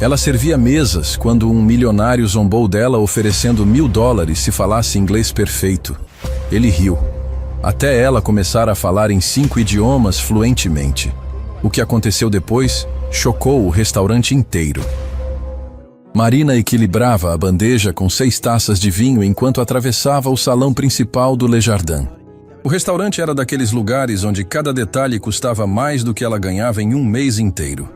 Ela servia mesas quando um milionário zombou dela oferecendo $1000 se falasse inglês perfeito. Ele riu, até ela começar a falar em 5 idiomas fluentemente. O que aconteceu depois chocou o restaurante inteiro. Marina equilibrava a bandeja com 6 taças de vinho enquanto atravessava o salão principal do Le Jardin. O restaurante era daqueles lugares onde cada detalhe custava mais do que ela ganhava em um mês inteiro.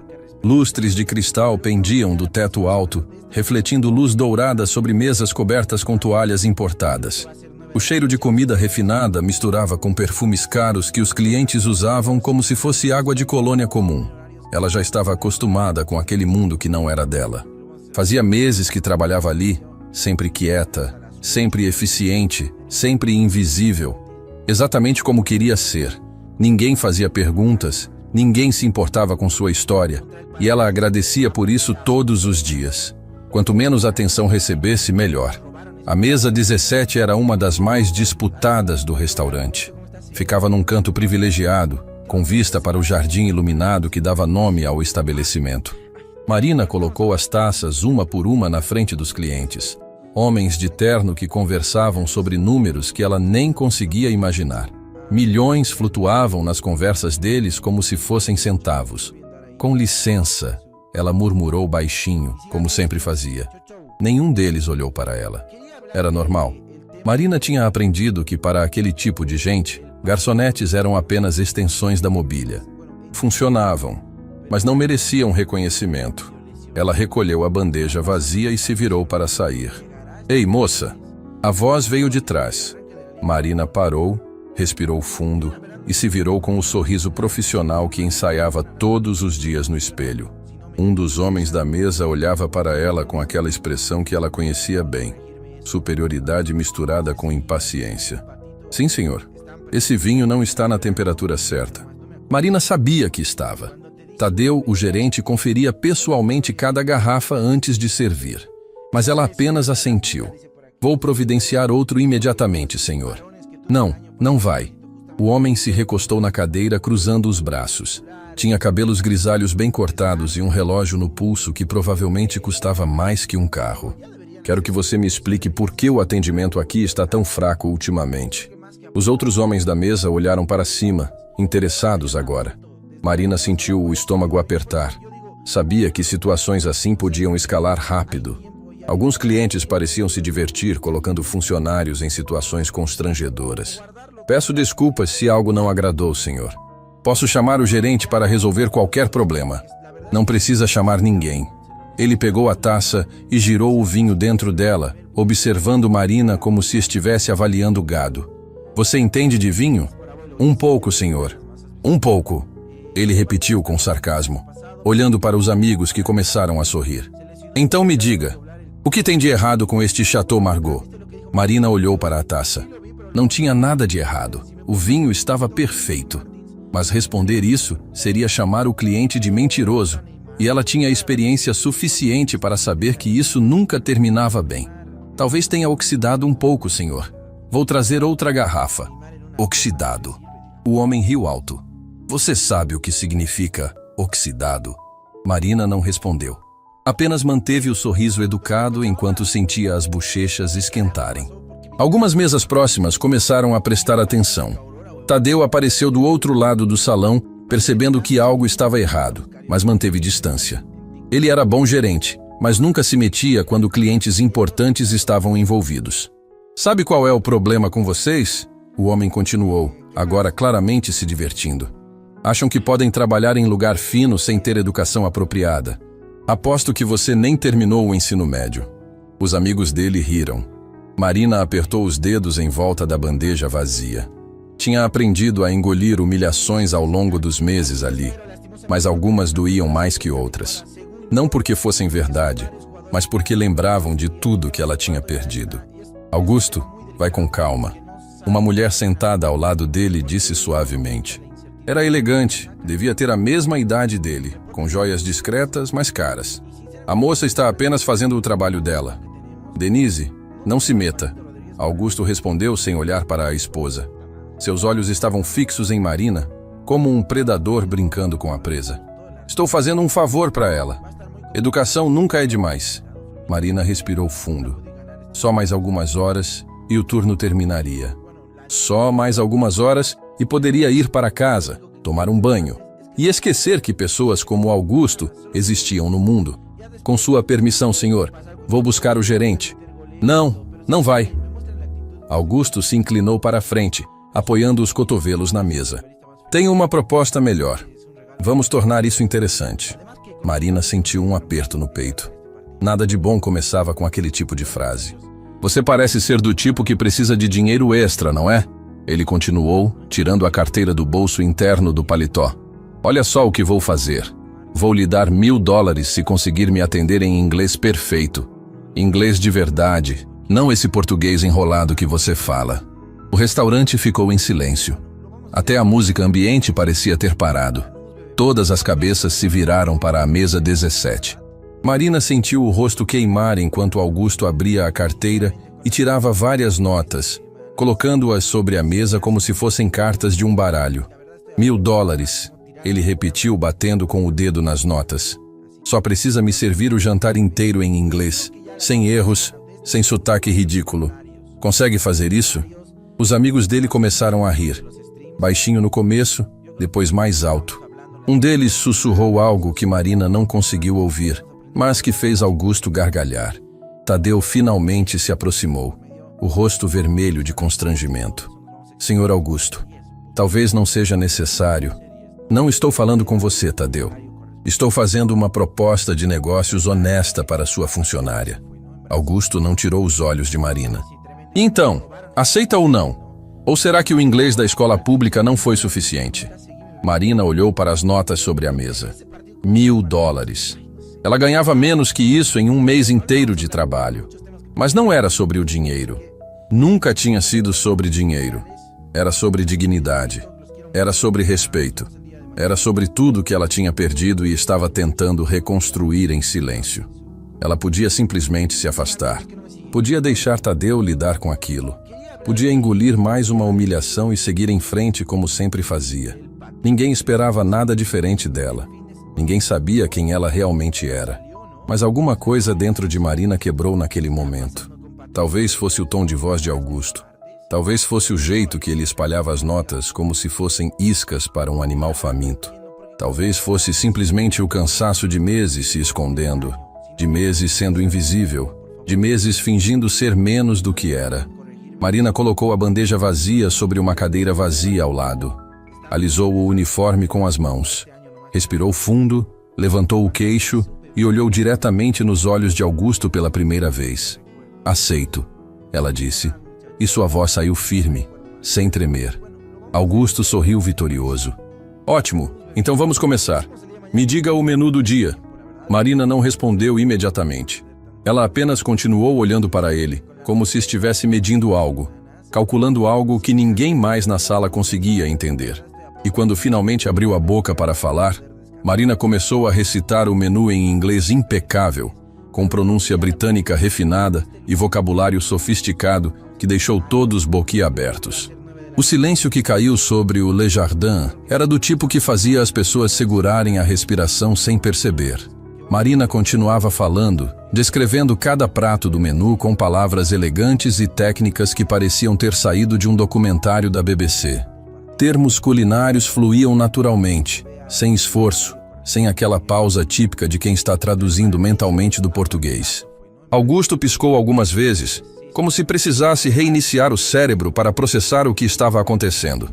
Lustres de cristal pendiam do teto alto, refletindo luz dourada sobre mesas cobertas com toalhas importadas. O cheiro de comida refinada misturava com perfumes caros que os clientes usavam como se fosse água de colônia comum. Ela já estava acostumada com aquele mundo que não era dela. Fazia meses que trabalhava ali, sempre quieta, sempre eficiente, sempre invisível. Exatamente como queria ser. Ninguém fazia perguntas, ninguém se importava com sua história, e ela agradecia por isso todos os dias. Quanto menos atenção recebesse, melhor. A mesa 17 era uma das mais disputadas do restaurante. Ficava num canto privilegiado, com vista para o jardim iluminado que dava nome ao estabelecimento. Marina colocou as taças uma por uma na frente dos clientes. Homens de terno que conversavam sobre números que ela nem conseguia imaginar. Milhões flutuavam nas conversas deles como se fossem centavos. Com licença, ela murmurou baixinho, como sempre fazia. Nenhum deles olhou para ela. Era normal. Marina tinha aprendido que para aquele tipo de gente, garçonetes eram apenas extensões da mobília. Funcionavam, mas não mereciam reconhecimento. Ela recolheu a bandeja vazia e se virou para sair. Ei, moça! A voz veio de trás. Marina parou, respirou fundo e se virou com o sorriso profissional que ensaiava todos os dias no espelho. Um dos homens da mesa olhava para ela com aquela expressão que ela conhecia bem. Superioridade misturada com impaciência. Sim, senhor. Esse vinho não está na temperatura certa. Marina sabia que estava. Tadeu, o gerente, conferia pessoalmente cada garrafa antes de servir. Mas ela apenas assentiu. Vou providenciar outro imediatamente, senhor. Não, não vai. O homem se recostou na cadeira, cruzando os braços. Tinha cabelos grisalhos bem cortados e um relógio no pulso que provavelmente custava mais que um carro. Quero que você me explique por que o atendimento aqui está tão fraco ultimamente. Os outros homens da mesa olharam para cima, interessados agora. Marina sentiu o estômago apertar. Sabia que situações assim podiam escalar rápido. Alguns clientes pareciam se divertir colocando funcionários em situações constrangedoras. Peço desculpas se algo não agradou, senhor. Posso chamar o gerente para resolver qualquer problema. Não precisa chamar ninguém. Ele pegou a taça e girou o vinho dentro dela, observando Marina como se estivesse avaliando gado. Você entende de vinho? Um pouco, senhor. Um pouco. Ele repetiu com sarcasmo, olhando para os amigos que começaram a sorrir. Então me diga, o que tem de errado com este Chateau Margaux? Marina olhou para a taça. Não tinha nada de errado. O vinho estava perfeito. Mas responder isso seria chamar o cliente de mentiroso, e ela tinha experiência suficiente para saber que isso nunca terminava bem. Talvez tenha oxidado um pouco, senhor. Vou trazer outra garrafa. Oxidado. O homem riu alto. Você sabe o que significa oxidado? Marina não respondeu. Apenas manteve o sorriso educado enquanto sentia as bochechas esquentarem. Algumas mesas próximas começaram a prestar atenção. Tadeu apareceu do outro lado do salão, percebendo que algo estava errado, mas manteve distância. Ele era bom gerente, mas nunca se metia quando clientes importantes estavam envolvidos. Sabe qual é o problema com vocês? O homem continuou, agora claramente se divertindo. Acham que podem trabalhar em lugar fino sem ter educação apropriada. Aposto que você nem terminou o ensino médio. Os amigos dele riram. Marina apertou os dedos em volta da bandeja vazia. Tinha aprendido a engolir humilhações ao longo dos meses ali, mas algumas doíam mais que outras. Não porque fossem verdade, mas porque lembravam de tudo que ela tinha perdido. Augusto, vai com calma. Uma mulher sentada ao lado dele disse suavemente. Era elegante, devia ter a mesma idade dele, com joias discretas, mas caras. A moça está apenas fazendo o trabalho dela. Denise, não se meta. Augusto respondeu sem olhar para a esposa. Seus olhos estavam fixos em Marina, como um predador brincando com a presa. Estou fazendo um favor para ela. Educação nunca é demais. Marina respirou fundo. Só mais algumas horas e o turno terminaria. Só mais algumas horas e poderia ir para casa, tomar um banho e esquecer que pessoas como Augusto existiam no mundo. Com sua permissão, senhor, vou buscar o gerente. Não, não vai. Augusto se inclinou para a frente, apoiando os cotovelos na mesa. Tenho uma proposta melhor. Vamos tornar isso interessante. Marina sentiu um aperto no peito. Nada de bom começava com aquele tipo de frase. Você parece ser do tipo que precisa de dinheiro extra, não é? Ele continuou, tirando a carteira do bolso interno do paletó. Olha só o que vou fazer. Vou lhe dar $1000 se conseguir me atender em inglês perfeito. Inglês de verdade, não esse português enrolado que você fala. O restaurante ficou em silêncio. Até a música ambiente parecia ter parado. Todas as cabeças se viraram para a mesa 17. Marina sentiu o rosto queimar enquanto Augusto abria a carteira e tirava várias notas, colocando-as sobre a mesa como se fossem cartas de um baralho. $1000, ele repetiu batendo com o dedo nas notas. Só precisa me servir o jantar inteiro em inglês, sem erros, sem sotaque ridículo. Consegue fazer isso? Os amigos dele começaram a rir. Baixinho no começo, depois mais alto. Um deles sussurrou algo que Marina não conseguiu ouvir, mas que fez Augusto gargalhar. Tadeu finalmente se aproximou, o rosto vermelho de constrangimento. Senhor Augusto, talvez não seja necessário. Não estou falando com você, Tadeu. Estou fazendo uma proposta de negócios honesta para sua funcionária. Augusto não tirou os olhos de Marina. Então, aceita ou não? Ou será que o inglês da escola pública não foi suficiente? Marina olhou para as notas sobre a mesa. $1000. Ela ganhava menos que isso em um mês inteiro de trabalho. Mas não era sobre o dinheiro. Nunca tinha sido sobre dinheiro. Era sobre dignidade. Era sobre respeito. Era sobre tudo que ela tinha perdido e estava tentando reconstruir em silêncio. Ela podia simplesmente se afastar. Podia deixar Tadeu lidar com aquilo. Podia engolir mais uma humilhação e seguir em frente como sempre fazia. Ninguém esperava nada diferente dela. Ninguém sabia quem ela realmente era. Mas alguma coisa dentro de Marina quebrou naquele momento. Talvez fosse o tom de voz de Augusto. Talvez fosse o jeito que ele espalhava as notas como se fossem iscas para um animal faminto. Talvez fosse simplesmente o cansaço de meses se escondendo, de meses sendo invisível, de meses fingindo ser menos do que era. Marina colocou a bandeja vazia sobre uma cadeira vazia ao lado. Alisou o uniforme com as mãos. Respirou fundo, levantou o queixo e olhou diretamente nos olhos de Augusto pela primeira vez. Aceito, ela disse, e sua voz saiu firme, sem tremer. Augusto sorriu vitorioso. Ótimo, então vamos começar. Me diga o menu do dia. Marina não respondeu imediatamente. Ela apenas continuou olhando para ele, como se estivesse medindo algo, calculando algo que ninguém mais na sala conseguia entender. E quando finalmente abriu a boca para falar, Marina começou a recitar o menu em inglês impecável, com pronúncia britânica refinada e vocabulário sofisticado que deixou todos boquiabertos. O silêncio que caiu sobre o Le Jardin era do tipo que fazia as pessoas segurarem a respiração sem perceber. Marina continuava falando, descrevendo cada prato do menu com palavras elegantes e técnicas que pareciam ter saído de um documentário da BBC. Termos culinários fluíam naturalmente, sem esforço, sem aquela pausa típica de quem está traduzindo mentalmente do português. Augusto piscou algumas vezes, como se precisasse reiniciar o cérebro para processar o que estava acontecendo.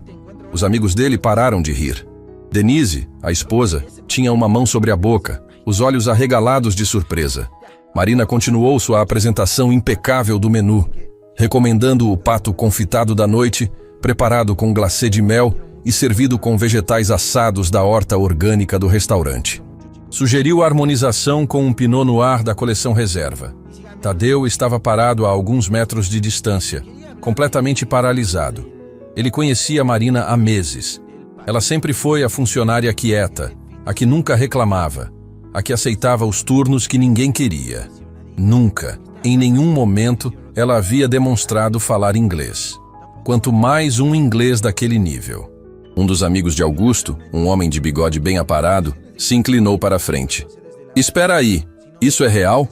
Os amigos dele pararam de rir. Denise, a esposa, tinha uma mão sobre a boca, os olhos arregalados de surpresa. Marina continuou sua apresentação impecável do menu, recomendando o pato confitado da noite, preparado com glacê de mel e servido com vegetais assados da horta orgânica do restaurante. Sugeriu a harmonização com um Pinot Noir da coleção reserva. Tadeu estava parado a alguns metros de distância, completamente paralisado. Ele conhecia Marina há meses. Ela sempre foi a funcionária quieta, a que nunca reclamava, a que aceitava os turnos que ninguém queria. Nunca, em nenhum momento, ela havia demonstrado falar inglês. Quanto mais um inglês daquele nível. Um dos amigos de Augusto, um homem de bigode bem aparado, se inclinou para a frente. Espera aí, Isso é real?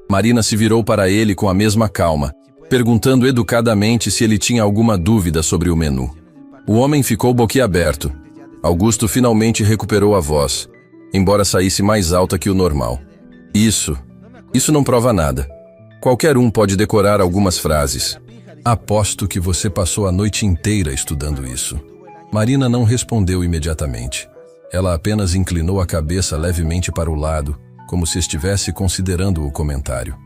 Marina se virou para ele com a mesma calma, perguntando educadamente se ele tinha alguma dúvida sobre o menu. O homem ficou boquiaberto. Augusto finalmente recuperou a voz, embora saísse mais alta que o normal. Isso não prova nada. Qualquer um pode decorar algumas frases. Aposto que você passou a noite inteira estudando isso. Marina não respondeu imediatamente. Ela apenas inclinou a cabeça levemente para o lado, como se estivesse considerando o comentário.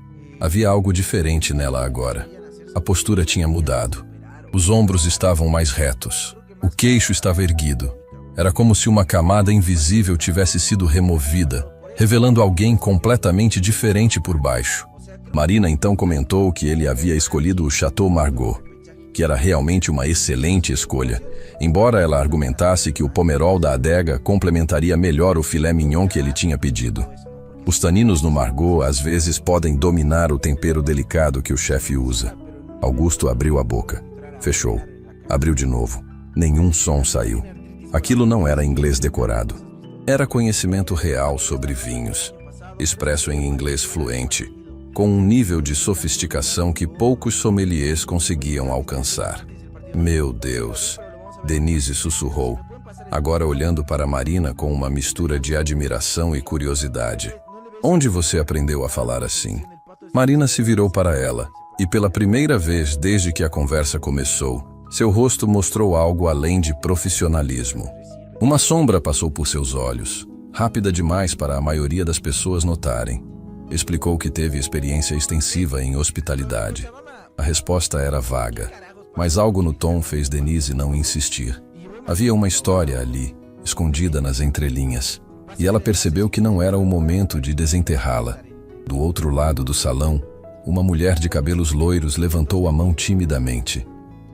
Havia algo diferente nela agora. A postura tinha mudado. Os ombros estavam mais retos. O queixo estava erguido. Era como se uma camada invisível tivesse sido removida, revelando alguém completamente diferente por baixo. Marina então comentou que ele havia escolhido o Chateau Margaux, que era realmente uma excelente escolha, embora ela argumentasse que o pomerol da adega complementaria melhor o filé mignon que ele tinha pedido. Os taninos no Margaux às vezes podem dominar o tempero delicado que o chefe usa. Augusto abriu a boca. Fechou. Abriu de novo. Nenhum som saiu. Aquilo não era inglês decorado. Era conhecimento real sobre vinhos, expresso em inglês fluente, com um nível de sofisticação que poucos sommeliers conseguiam alcançar. Meu Deus! Denise sussurrou, agora olhando para Marina com uma mistura de admiração e curiosidade. Onde você aprendeu a falar assim? Marina se virou para ela, e pela primeira vez desde que a conversa começou, seu rosto mostrou algo além de profissionalismo. Uma sombra passou por seus olhos, rápida demais para a maioria das pessoas notarem. Explicou que teve experiência extensiva em hospitalidade. A resposta era vaga, mas algo no tom fez Denise não insistir. Havia uma história ali, escondida nas entrelinhas, e ela percebeu que não era o momento de desenterrá-la. Do outro lado do salão, uma mulher de cabelos loiros levantou a mão timidamente.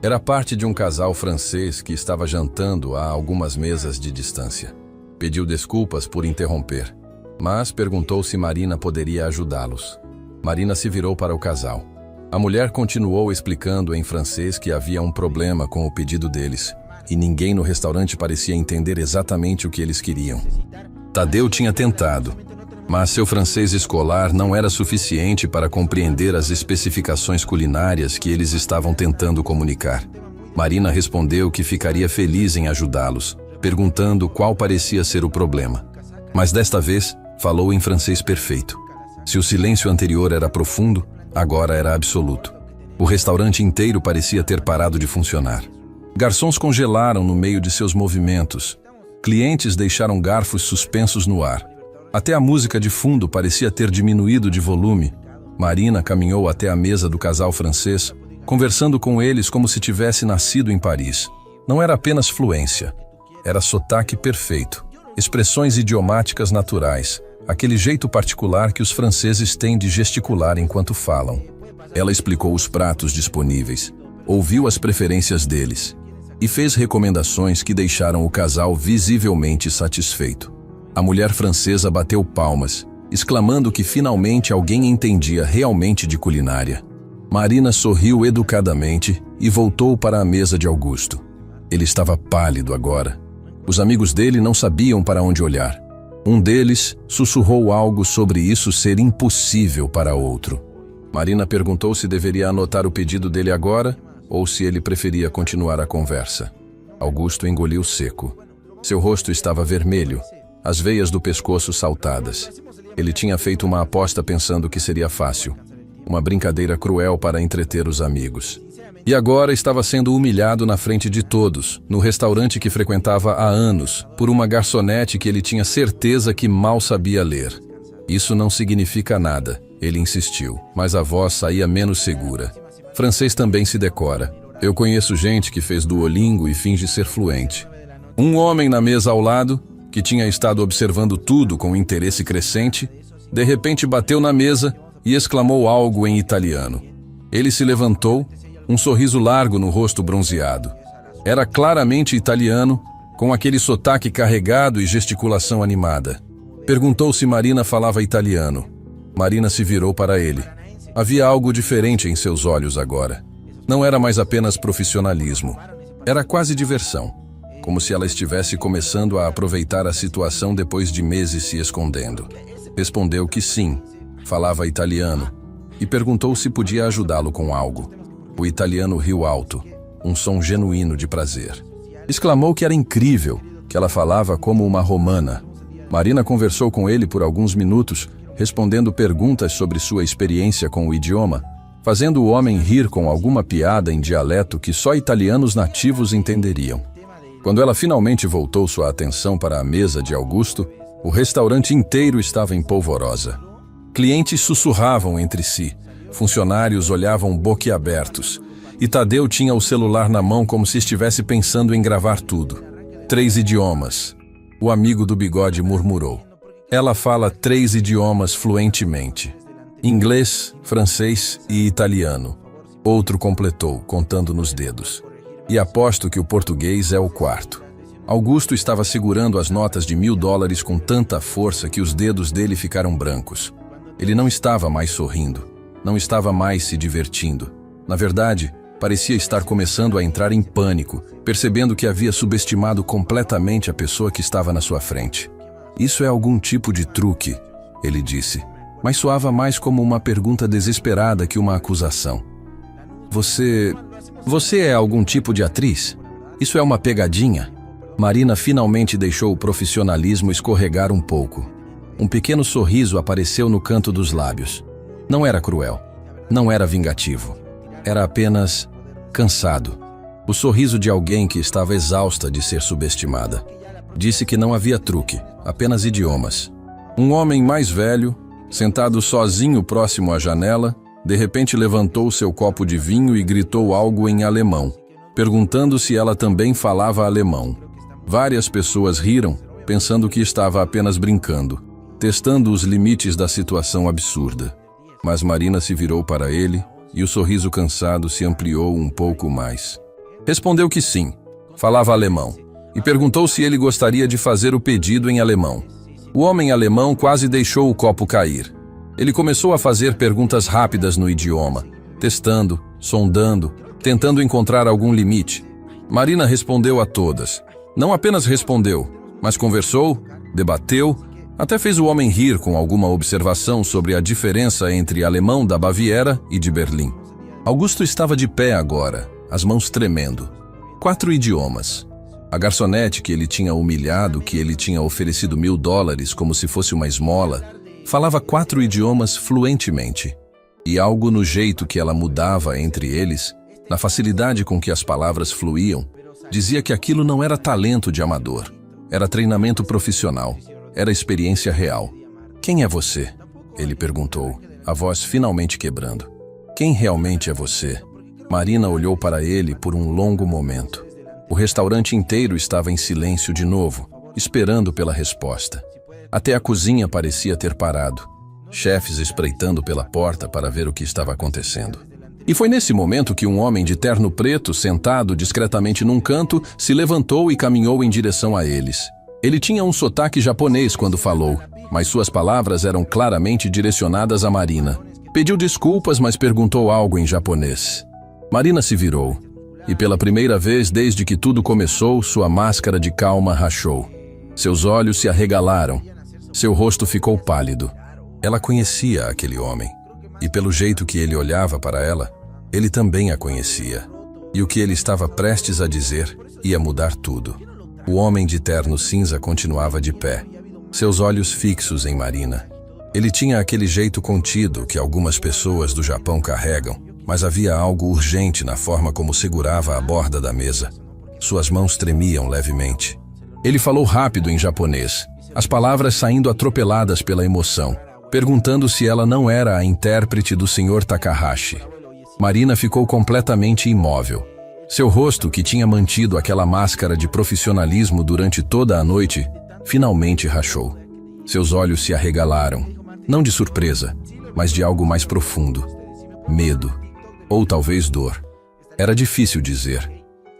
Era parte de um casal francês que estava jantando a algumas mesas de distância. Pediu desculpas por interromper, mas perguntou se Marina poderia ajudá-los. Marina se virou para o casal. A mulher continuou explicando em francês que havia um problema com o pedido deles, e ninguém no restaurante parecia entender exatamente o que eles queriam. Tadeu tinha tentado, mas seu francês escolar não era suficiente para compreender as especificações culinárias que eles estavam tentando comunicar. Marina respondeu que ficaria feliz em ajudá-los, perguntando qual parecia ser o problema. Mas desta vez, falou em francês perfeito. Se o silêncio anterior era profundo, agora era absoluto. O restaurante inteiro parecia ter parado de funcionar. Garçons congelaram no meio de seus movimentos. Clientes deixaram garfos suspensos no ar. Até a música de fundo parecia ter diminuído de volume. Marina caminhou até a mesa do casal francês, conversando com eles como se tivesse nascido em Paris. Não era apenas fluência, era sotaque perfeito, expressões idiomáticas naturais, aquele jeito particular que os franceses têm de gesticular enquanto falam. Ela explicou os pratos disponíveis, ouviu as preferências deles e fez recomendações que deixaram o casal visivelmente satisfeito. A mulher francesa bateu palmas, exclamando que finalmente alguém entendia realmente de culinária. Marina sorriu educadamente e voltou para a mesa de Augusto. Ele estava pálido agora. Os amigos dele não sabiam para onde olhar. Um deles sussurrou algo sobre isso ser impossível para outro. Marina perguntou se deveria anotar o pedido dele agora ou se ele preferia continuar a conversa. Augusto engoliu seco. Seu rosto estava vermelho, as veias do pescoço saltadas. Ele tinha feito uma aposta pensando que seria fácil, uma brincadeira cruel para entreter os amigos. E agora estava sendo humilhado na frente de todos, no restaurante que frequentava há anos, por uma garçonete que ele tinha certeza que mal sabia ler. Isso não significa nada, ele insistiu, mas a voz saía menos segura. Francês também se decora. Eu conheço gente que fez Duolingo e finge ser fluente. Um homem na mesa ao lado, que tinha estado observando tudo com interesse crescente, de repente bateu na mesa e exclamou algo em italiano. Ele se levantou, um sorriso largo no rosto bronzeado. Era claramente italiano, com aquele sotaque carregado e gesticulação animada. Perguntou se Marina falava italiano. Marina se virou para ele. Havia algo diferente em seus olhos agora. Não era mais apenas profissionalismo. Era quase diversão. Como se ela estivesse começando a aproveitar a situação depois de meses se escondendo. Respondeu que sim, falava italiano, e perguntou se podia ajudá-lo com algo. O italiano riu alto, um som genuíno de prazer. Exclamou que era incrível, que ela falava como uma romana. Marina conversou com ele por alguns minutos, respondendo perguntas sobre sua experiência com o idioma, fazendo o homem rir com alguma piada em dialeto que só italianos nativos entenderiam. Quando ela finalmente voltou sua atenção para a mesa de Augusto, o restaurante inteiro estava em polvorosa. Clientes sussurravam entre si, funcionários olhavam boquiabertos, e Tadeu tinha o celular na mão como se estivesse pensando em gravar tudo. 3 idiomas. O amigo do bigode murmurou. Ela fala 3 idiomas fluentemente. Inglês, francês e italiano. Outro completou, contando nos dedos. E aposto que o português é o 4º. Augusto estava segurando as notas de $1000 com tanta força que os dedos dele ficaram brancos. Ele não estava mais sorrindo. Não estava mais se divertindo. Na verdade, parecia estar começando a entrar em pânico, percebendo que havia subestimado completamente a pessoa que estava na sua frente. Isso é algum tipo de truque, ele disse, mas soava mais como uma pergunta desesperada que uma acusação. Você é algum tipo de atriz? Isso é uma pegadinha? Marina finalmente deixou o profissionalismo escorregar um pouco. Um pequeno sorriso apareceu no canto dos lábios. Não era cruel, não era vingativo. Era apenas cansado. O sorriso de alguém que estava exausta de ser subestimada. Disse que não havia truque, apenas idiomas. Um homem mais velho, sentado sozinho próximo à janela, de repente levantou seu copo de vinho e gritou algo em alemão, perguntando se ela também falava alemão. Várias pessoas riram, pensando que estava apenas brincando, testando os limites da situação absurda. Mas Marina se virou para ele e o sorriso cansado se ampliou um pouco mais. Respondeu que sim, falava alemão, e perguntou se ele gostaria de fazer o pedido em alemão. O homem alemão quase deixou o copo cair. Ele começou a fazer perguntas rápidas no idioma, testando, sondando, tentando encontrar algum limite. Marina respondeu a todas. Não apenas respondeu, mas conversou, debateu, até fez o homem rir com alguma observação sobre a diferença entre alemão da Baviera e de Berlim. Augusto estava de pé agora, as mãos tremendo. 4 idiomas. A garçonete que ele tinha humilhado, que ele tinha oferecido $1000 como se fosse uma esmola, falava 4 idiomas fluentemente. E algo no jeito que ela mudava entre eles, na facilidade com que as palavras fluíam, dizia que aquilo não era talento de amador. Era treinamento profissional. Era experiência real. Quem é você? Ele perguntou, a voz finalmente quebrando. Quem realmente é você? Marina olhou para ele por um longo momento. O restaurante inteiro estava em silêncio de novo, esperando pela resposta. Até a cozinha parecia ter parado. Chefes espreitando pela porta para ver o que estava acontecendo. E foi nesse momento que um homem de terno preto, sentado discretamente num canto, se levantou e caminhou em direção a eles. Ele tinha um sotaque japonês quando falou, mas suas palavras eram claramente direcionadas a Marina. Pediu desculpas, mas perguntou algo em japonês. Marina se virou, e pela primeira vez desde que tudo começou, sua máscara de calma rachou. Seus olhos se arregalaram. Seu rosto ficou pálido. Ela conhecia aquele homem, e pelo jeito que ele olhava para ela, ele também a conhecia. E o que ele estava prestes a dizer ia mudar tudo. O homem de terno cinza continuava de pé, seus olhos fixos em Marina. Ele tinha aquele jeito contido que algumas pessoas do Japão carregam, mas havia algo urgente na forma como segurava a borda da mesa. Suas mãos tremiam levemente. Ele falou rápido em japonês, as palavras saindo atropeladas pela emoção, perguntando se ela não era a intérprete do Sr. Takahashi. Marina ficou completamente imóvel. Seu rosto, que tinha mantido aquela máscara de profissionalismo durante toda a noite, finalmente rachou. Seus olhos se arregalaram, não de surpresa, mas de algo mais profundo. Medo. Ou talvez dor. Era difícil dizer.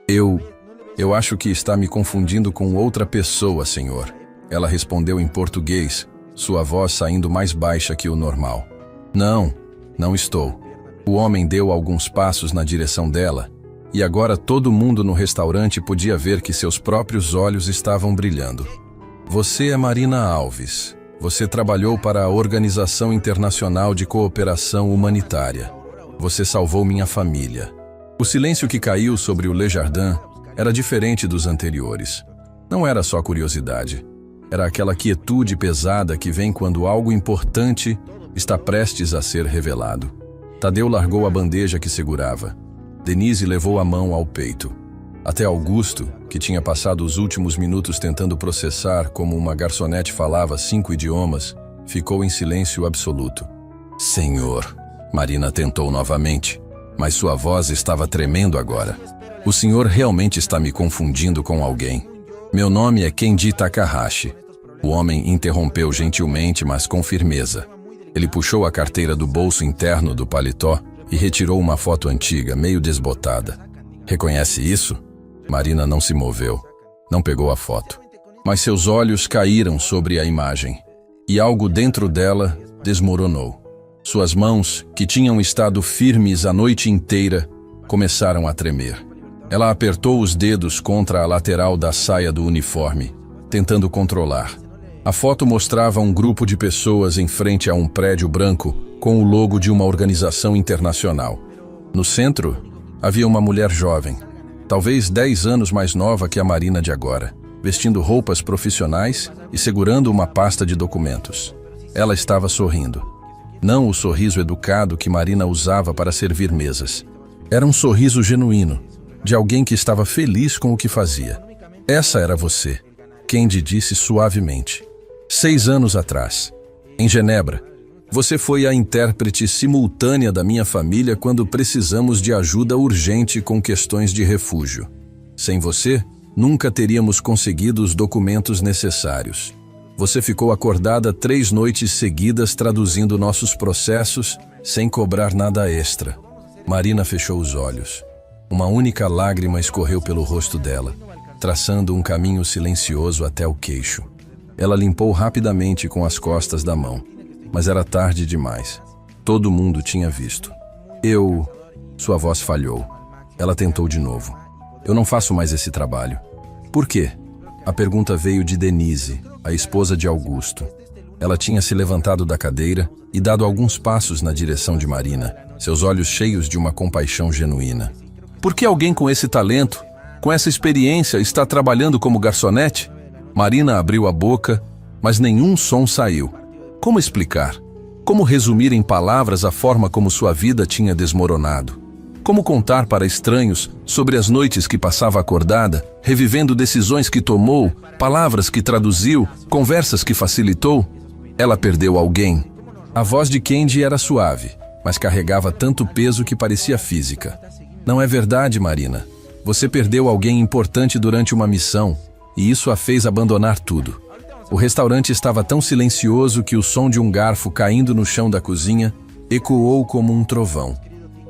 Eu acho que está me confundindo com outra pessoa, senhor. Ela respondeu em português, sua voz saindo mais baixa que o normal. Não estou. O homem deu alguns passos na direção dela, e agora todo mundo no restaurante podia ver que seus próprios olhos estavam brilhando. Você é Marina Alves, Você trabalhou para a Organização Internacional de Cooperação Humanitária. Você salvou minha família. O silêncio que caiu sobre o Le Jardin era diferente dos anteriores. Não era só curiosidade. Era aquela quietude pesada que vem quando algo importante está prestes a ser revelado. Tadeu largou a bandeja que segurava. Denise levou a mão ao peito. Até Augusto, que tinha passado os últimos minutos tentando processar como uma garçonete falava 5 idiomas, ficou em silêncio absoluto. Senhor, Marina tentou novamente, mas sua voz estava tremendo agora. O senhor realmente está me confundindo com alguém. Meu nome é Kenji Takahashi. O homem interrompeu gentilmente, mas com firmeza. Ele puxou a carteira do bolso interno do paletó e retirou uma foto antiga, meio desbotada. Reconhece isso? Marina não se moveu. Não pegou a foto. Mas seus olhos caíram sobre a imagem. E algo dentro dela desmoronou. Suas mãos, que tinham estado firmes a noite inteira, começaram a tremer. Ela apertou os dedos contra a lateral da saia do uniforme, tentando controlar. A foto mostrava um grupo de pessoas em frente a um prédio branco com o logo de uma organização internacional. No centro, havia uma mulher jovem, talvez 10 anos mais nova que a Marina de agora, vestindo roupas profissionais e segurando uma pasta de documentos. Ela estava sorrindo. Não o sorriso educado que Marina usava para servir mesas. Era um sorriso genuíno, de alguém que estava feliz com o que fazia. Essa era você, Kenji disse suavemente. 6 anos atrás, em Genebra, você foi a intérprete simultânea da minha família quando precisamos de ajuda urgente com questões de refúgio. Sem você, nunca teríamos conseguido os documentos necessários. Você ficou acordada 3 noites seguidas traduzindo nossos processos sem cobrar nada extra. Marina fechou os olhos. Uma única lágrima escorreu pelo rosto dela, traçando um caminho silencioso até o queixo. Ela limpou rapidamente com as costas da mão, mas era tarde demais. Todo mundo tinha visto. Sua voz falhou. Ela tentou de novo. Eu não faço mais esse trabalho. Por quê? A pergunta veio de Denise, a esposa de Augusto. Ela tinha se levantado da cadeira e dado alguns passos na direção de Marina, seus olhos cheios de uma compaixão genuína. Por que alguém com esse talento, com essa experiência, está trabalhando como garçonete? Marina abriu a boca, mas nenhum som saiu. Como explicar? Como resumir em palavras a forma como sua vida tinha desmoronado? Como contar para estranhos sobre as noites que passava acordada, revivendo decisões que tomou, palavras que traduziu, conversas que facilitou? Ela perdeu alguém. A voz de Kenji era suave, mas carregava tanto peso que parecia física. Não é verdade, Marina. Você perdeu alguém importante durante uma missão, e isso a fez abandonar tudo. O restaurante estava tão silencioso que o som de um garfo caindo no chão da cozinha ecoou como um trovão.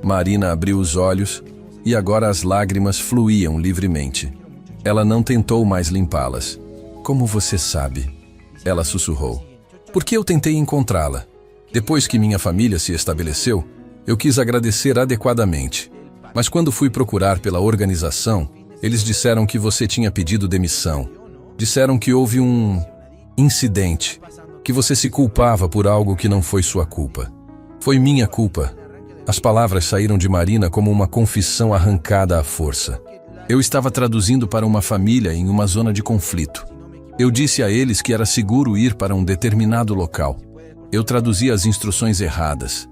Marina abriu os olhos e agora as lágrimas fluíam livremente. Ela não tentou mais limpá-las. Como você sabe? Ela sussurrou. Porque eu tentei encontrá-la. Depois que minha família se estabeleceu, eu quis agradecer adequadamente. Mas quando fui procurar pela organização, eles disseram que você tinha pedido demissão. Disseram que houve um incidente, que você se culpava por algo que não foi sua culpa. Foi minha culpa. As palavras saíram de Marina como uma confissão arrancada à força. Eu estava traduzindo para uma família em uma zona de conflito. Eu disse a eles que era seguro ir para um determinado local. Eu traduzi as instruções erradas.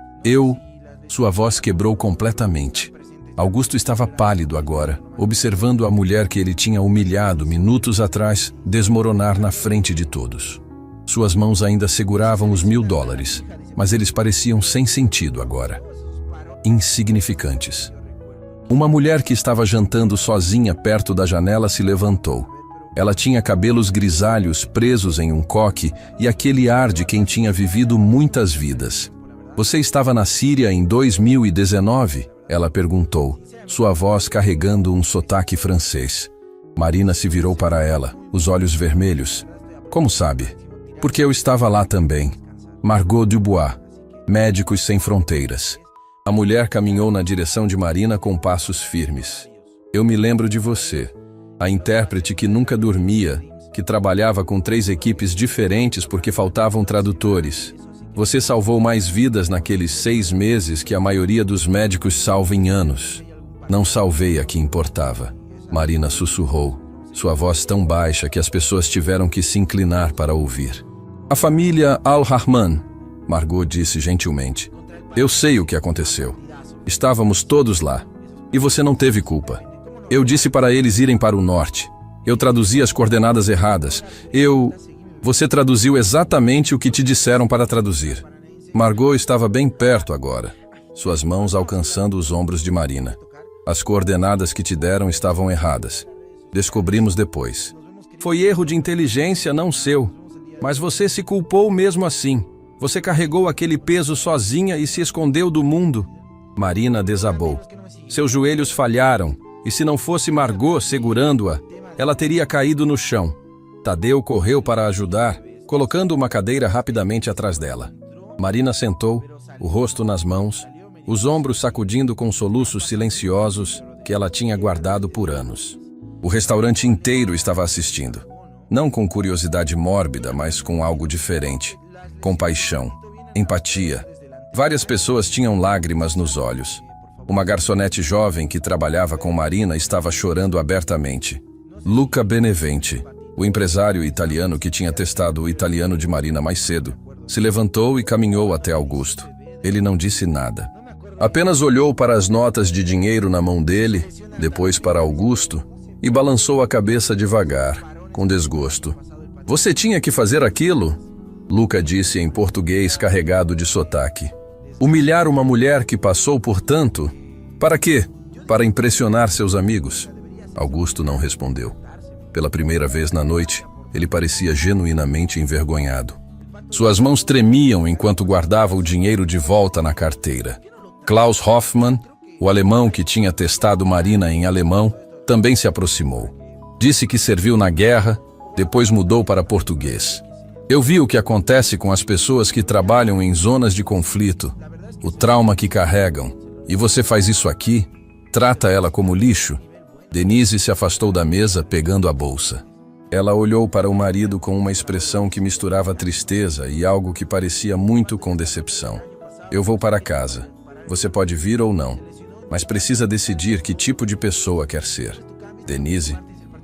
Sua voz quebrou completamente. Augusto estava pálido agora, observando a mulher que ele tinha humilhado minutos atrás desmoronar na frente de todos. Suas mãos ainda seguravam os $1000, mas eles pareciam sem sentido agora. Insignificantes. Uma mulher que estava jantando sozinha perto da janela se levantou. Ela tinha cabelos grisalhos presos em um coque e aquele ar de quem tinha vivido muitas vidas. Você estava na Síria em 2019? Ela perguntou, sua voz carregando um sotaque francês. Marina se virou para ela, os olhos vermelhos. Como sabe? Porque eu estava lá também. Margot Dubois, Médicos Sem Fronteiras. A mulher caminhou na direção de Marina com passos firmes. Eu me lembro de você, a intérprete que nunca dormia, que trabalhava com 3 equipes diferentes porque faltavam tradutores. Você salvou mais vidas naqueles 6 meses que a maioria dos médicos salva em anos. Não salvei a que importava. Marina sussurrou, sua voz tão baixa que as pessoas tiveram que se inclinar para ouvir. A família Al-Rahman, Margot disse gentilmente. Eu sei o que aconteceu. Estávamos todos lá. E você não teve culpa. Eu disse para eles irem para o norte. Eu traduzi as coordenadas erradas. Você traduziu exatamente o que te disseram para traduzir. Margot estava bem perto agora, suas mãos alcançando os ombros de Marina. As coordenadas que te deram estavam erradas. Descobrimos depois. Foi erro de inteligência, não seu. Mas você se culpou mesmo assim. Você carregou aquele peso sozinha e se escondeu do mundo. Marina desabou. Seus joelhos falharam, e se não fosse Margot segurando-a, ela teria caído no chão. Tadeu correu para ajudar, colocando uma cadeira rapidamente atrás dela. Marina sentou, o rosto nas mãos, os ombros sacudindo com soluços silenciosos que ela tinha guardado por anos. O restaurante inteiro estava assistindo. Não com curiosidade mórbida, mas com algo diferente. Compaixão, empatia. Várias pessoas tinham lágrimas nos olhos. Uma garçonete jovem que trabalhava com Marina estava chorando abertamente. Luca Benevente, o empresário italiano que tinha testado o italiano de Marina mais cedo, se levantou e caminhou até Augusto. Ele não disse nada. Apenas olhou para as notas de dinheiro na mão dele, depois para Augusto, e balançou a cabeça devagar, com desgosto. Você tinha que fazer aquilo? Luca disse em português carregado de sotaque. Humilhar uma mulher que passou por tanto? Para quê? Para impressionar seus amigos? Augusto não respondeu. Pela primeira vez na noite, ele parecia genuinamente envergonhado. Suas mãos tremiam enquanto guardava o dinheiro de volta na carteira. Klaus Hoffmann, o alemão que tinha testado Marina em alemão, também se aproximou. Disse que serviu na guerra, depois mudou para português. Eu vi o que acontece com as pessoas que trabalham em zonas de conflito, o trauma que carregam. E você faz isso aqui? Trata ela como lixo? Denise se afastou da mesa, pegando a bolsa. Ela olhou para o marido com uma expressão que misturava tristeza e algo que parecia muito com decepção. Eu vou para casa. Você pode vir ou não, mas precisa decidir que tipo de pessoa quer ser. Denise,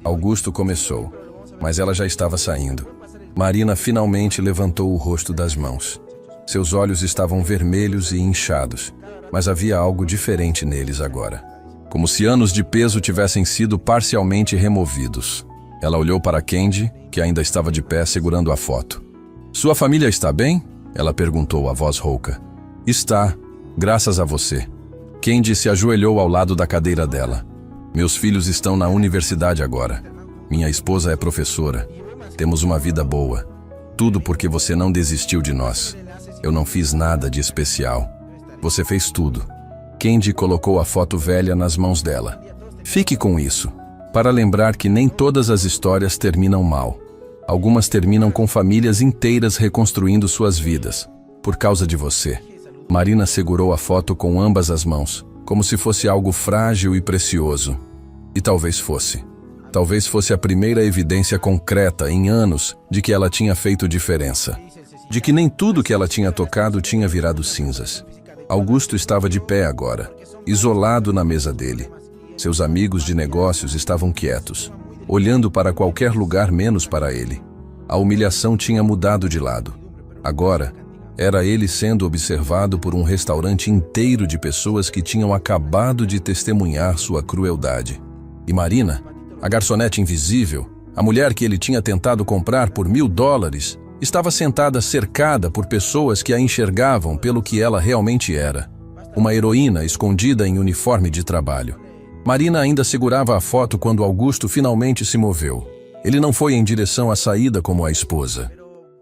Augusto começou, mas ela já estava saindo. Marina finalmente levantou o rosto das mãos. Seus olhos estavam vermelhos e inchados, mas havia algo diferente neles agora. Como se anos de peso tivessem sido parcialmente removidos. Ela olhou para Candy, que ainda estava de pé segurando a foto. Sua família está bem? Ela perguntou, a voz rouca. Está, graças a você. Candy se ajoelhou ao lado da cadeira dela. Meus filhos estão na universidade agora. Minha esposa é professora. Temos uma vida boa. Tudo porque você não desistiu de nós. Eu não fiz nada de especial. Você fez tudo. Candy colocou a foto velha nas mãos dela. Fique com isso, para lembrar que nem todas as histórias terminam mal. Algumas terminam com famílias inteiras reconstruindo suas vidas, por causa de você. Marina segurou a foto com ambas as mãos, como se fosse algo frágil e precioso. E talvez fosse. Talvez fosse a primeira evidência concreta em anos de que ela tinha feito diferença. De que nem tudo que ela tinha tocado tinha virado cinzas. Augusto estava de pé agora, isolado na mesa dele. Seus amigos de negócios estavam quietos, olhando para qualquer lugar menos para ele. A humilhação tinha mudado de lado. Agora, era ele sendo observado por um restaurante inteiro de pessoas que tinham acabado de testemunhar sua crueldade. E Marina, a garçonete invisível, a mulher que ele tinha tentado comprar por $1000, estava sentada cercada por pessoas que a enxergavam pelo que ela realmente era. Uma heroína escondida em uniforme de trabalho. Marina ainda segurava a foto quando Augusto finalmente se moveu. Ele não foi em direção à saída como a esposa.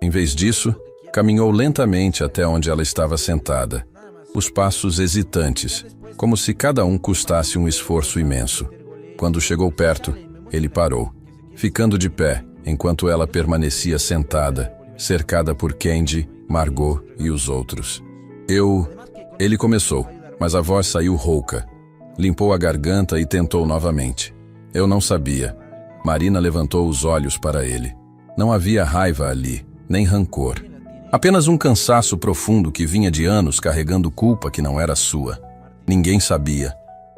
Em vez disso, caminhou lentamente até onde ela estava sentada. Os passos hesitantes, como se cada um custasse um esforço imenso. Quando chegou perto, ele parou, ficando de pé, enquanto ela permanecia sentada, cercada por Candy, Margot e os outros. Ele começou, mas a voz saiu rouca. Limpou a garganta e tentou novamente. Eu não sabia. Marina levantou os olhos para ele. Não havia raiva ali, nem rancor. Apenas um cansaço profundo que vinha de anos carregando culpa que não era sua. Ninguém sabia.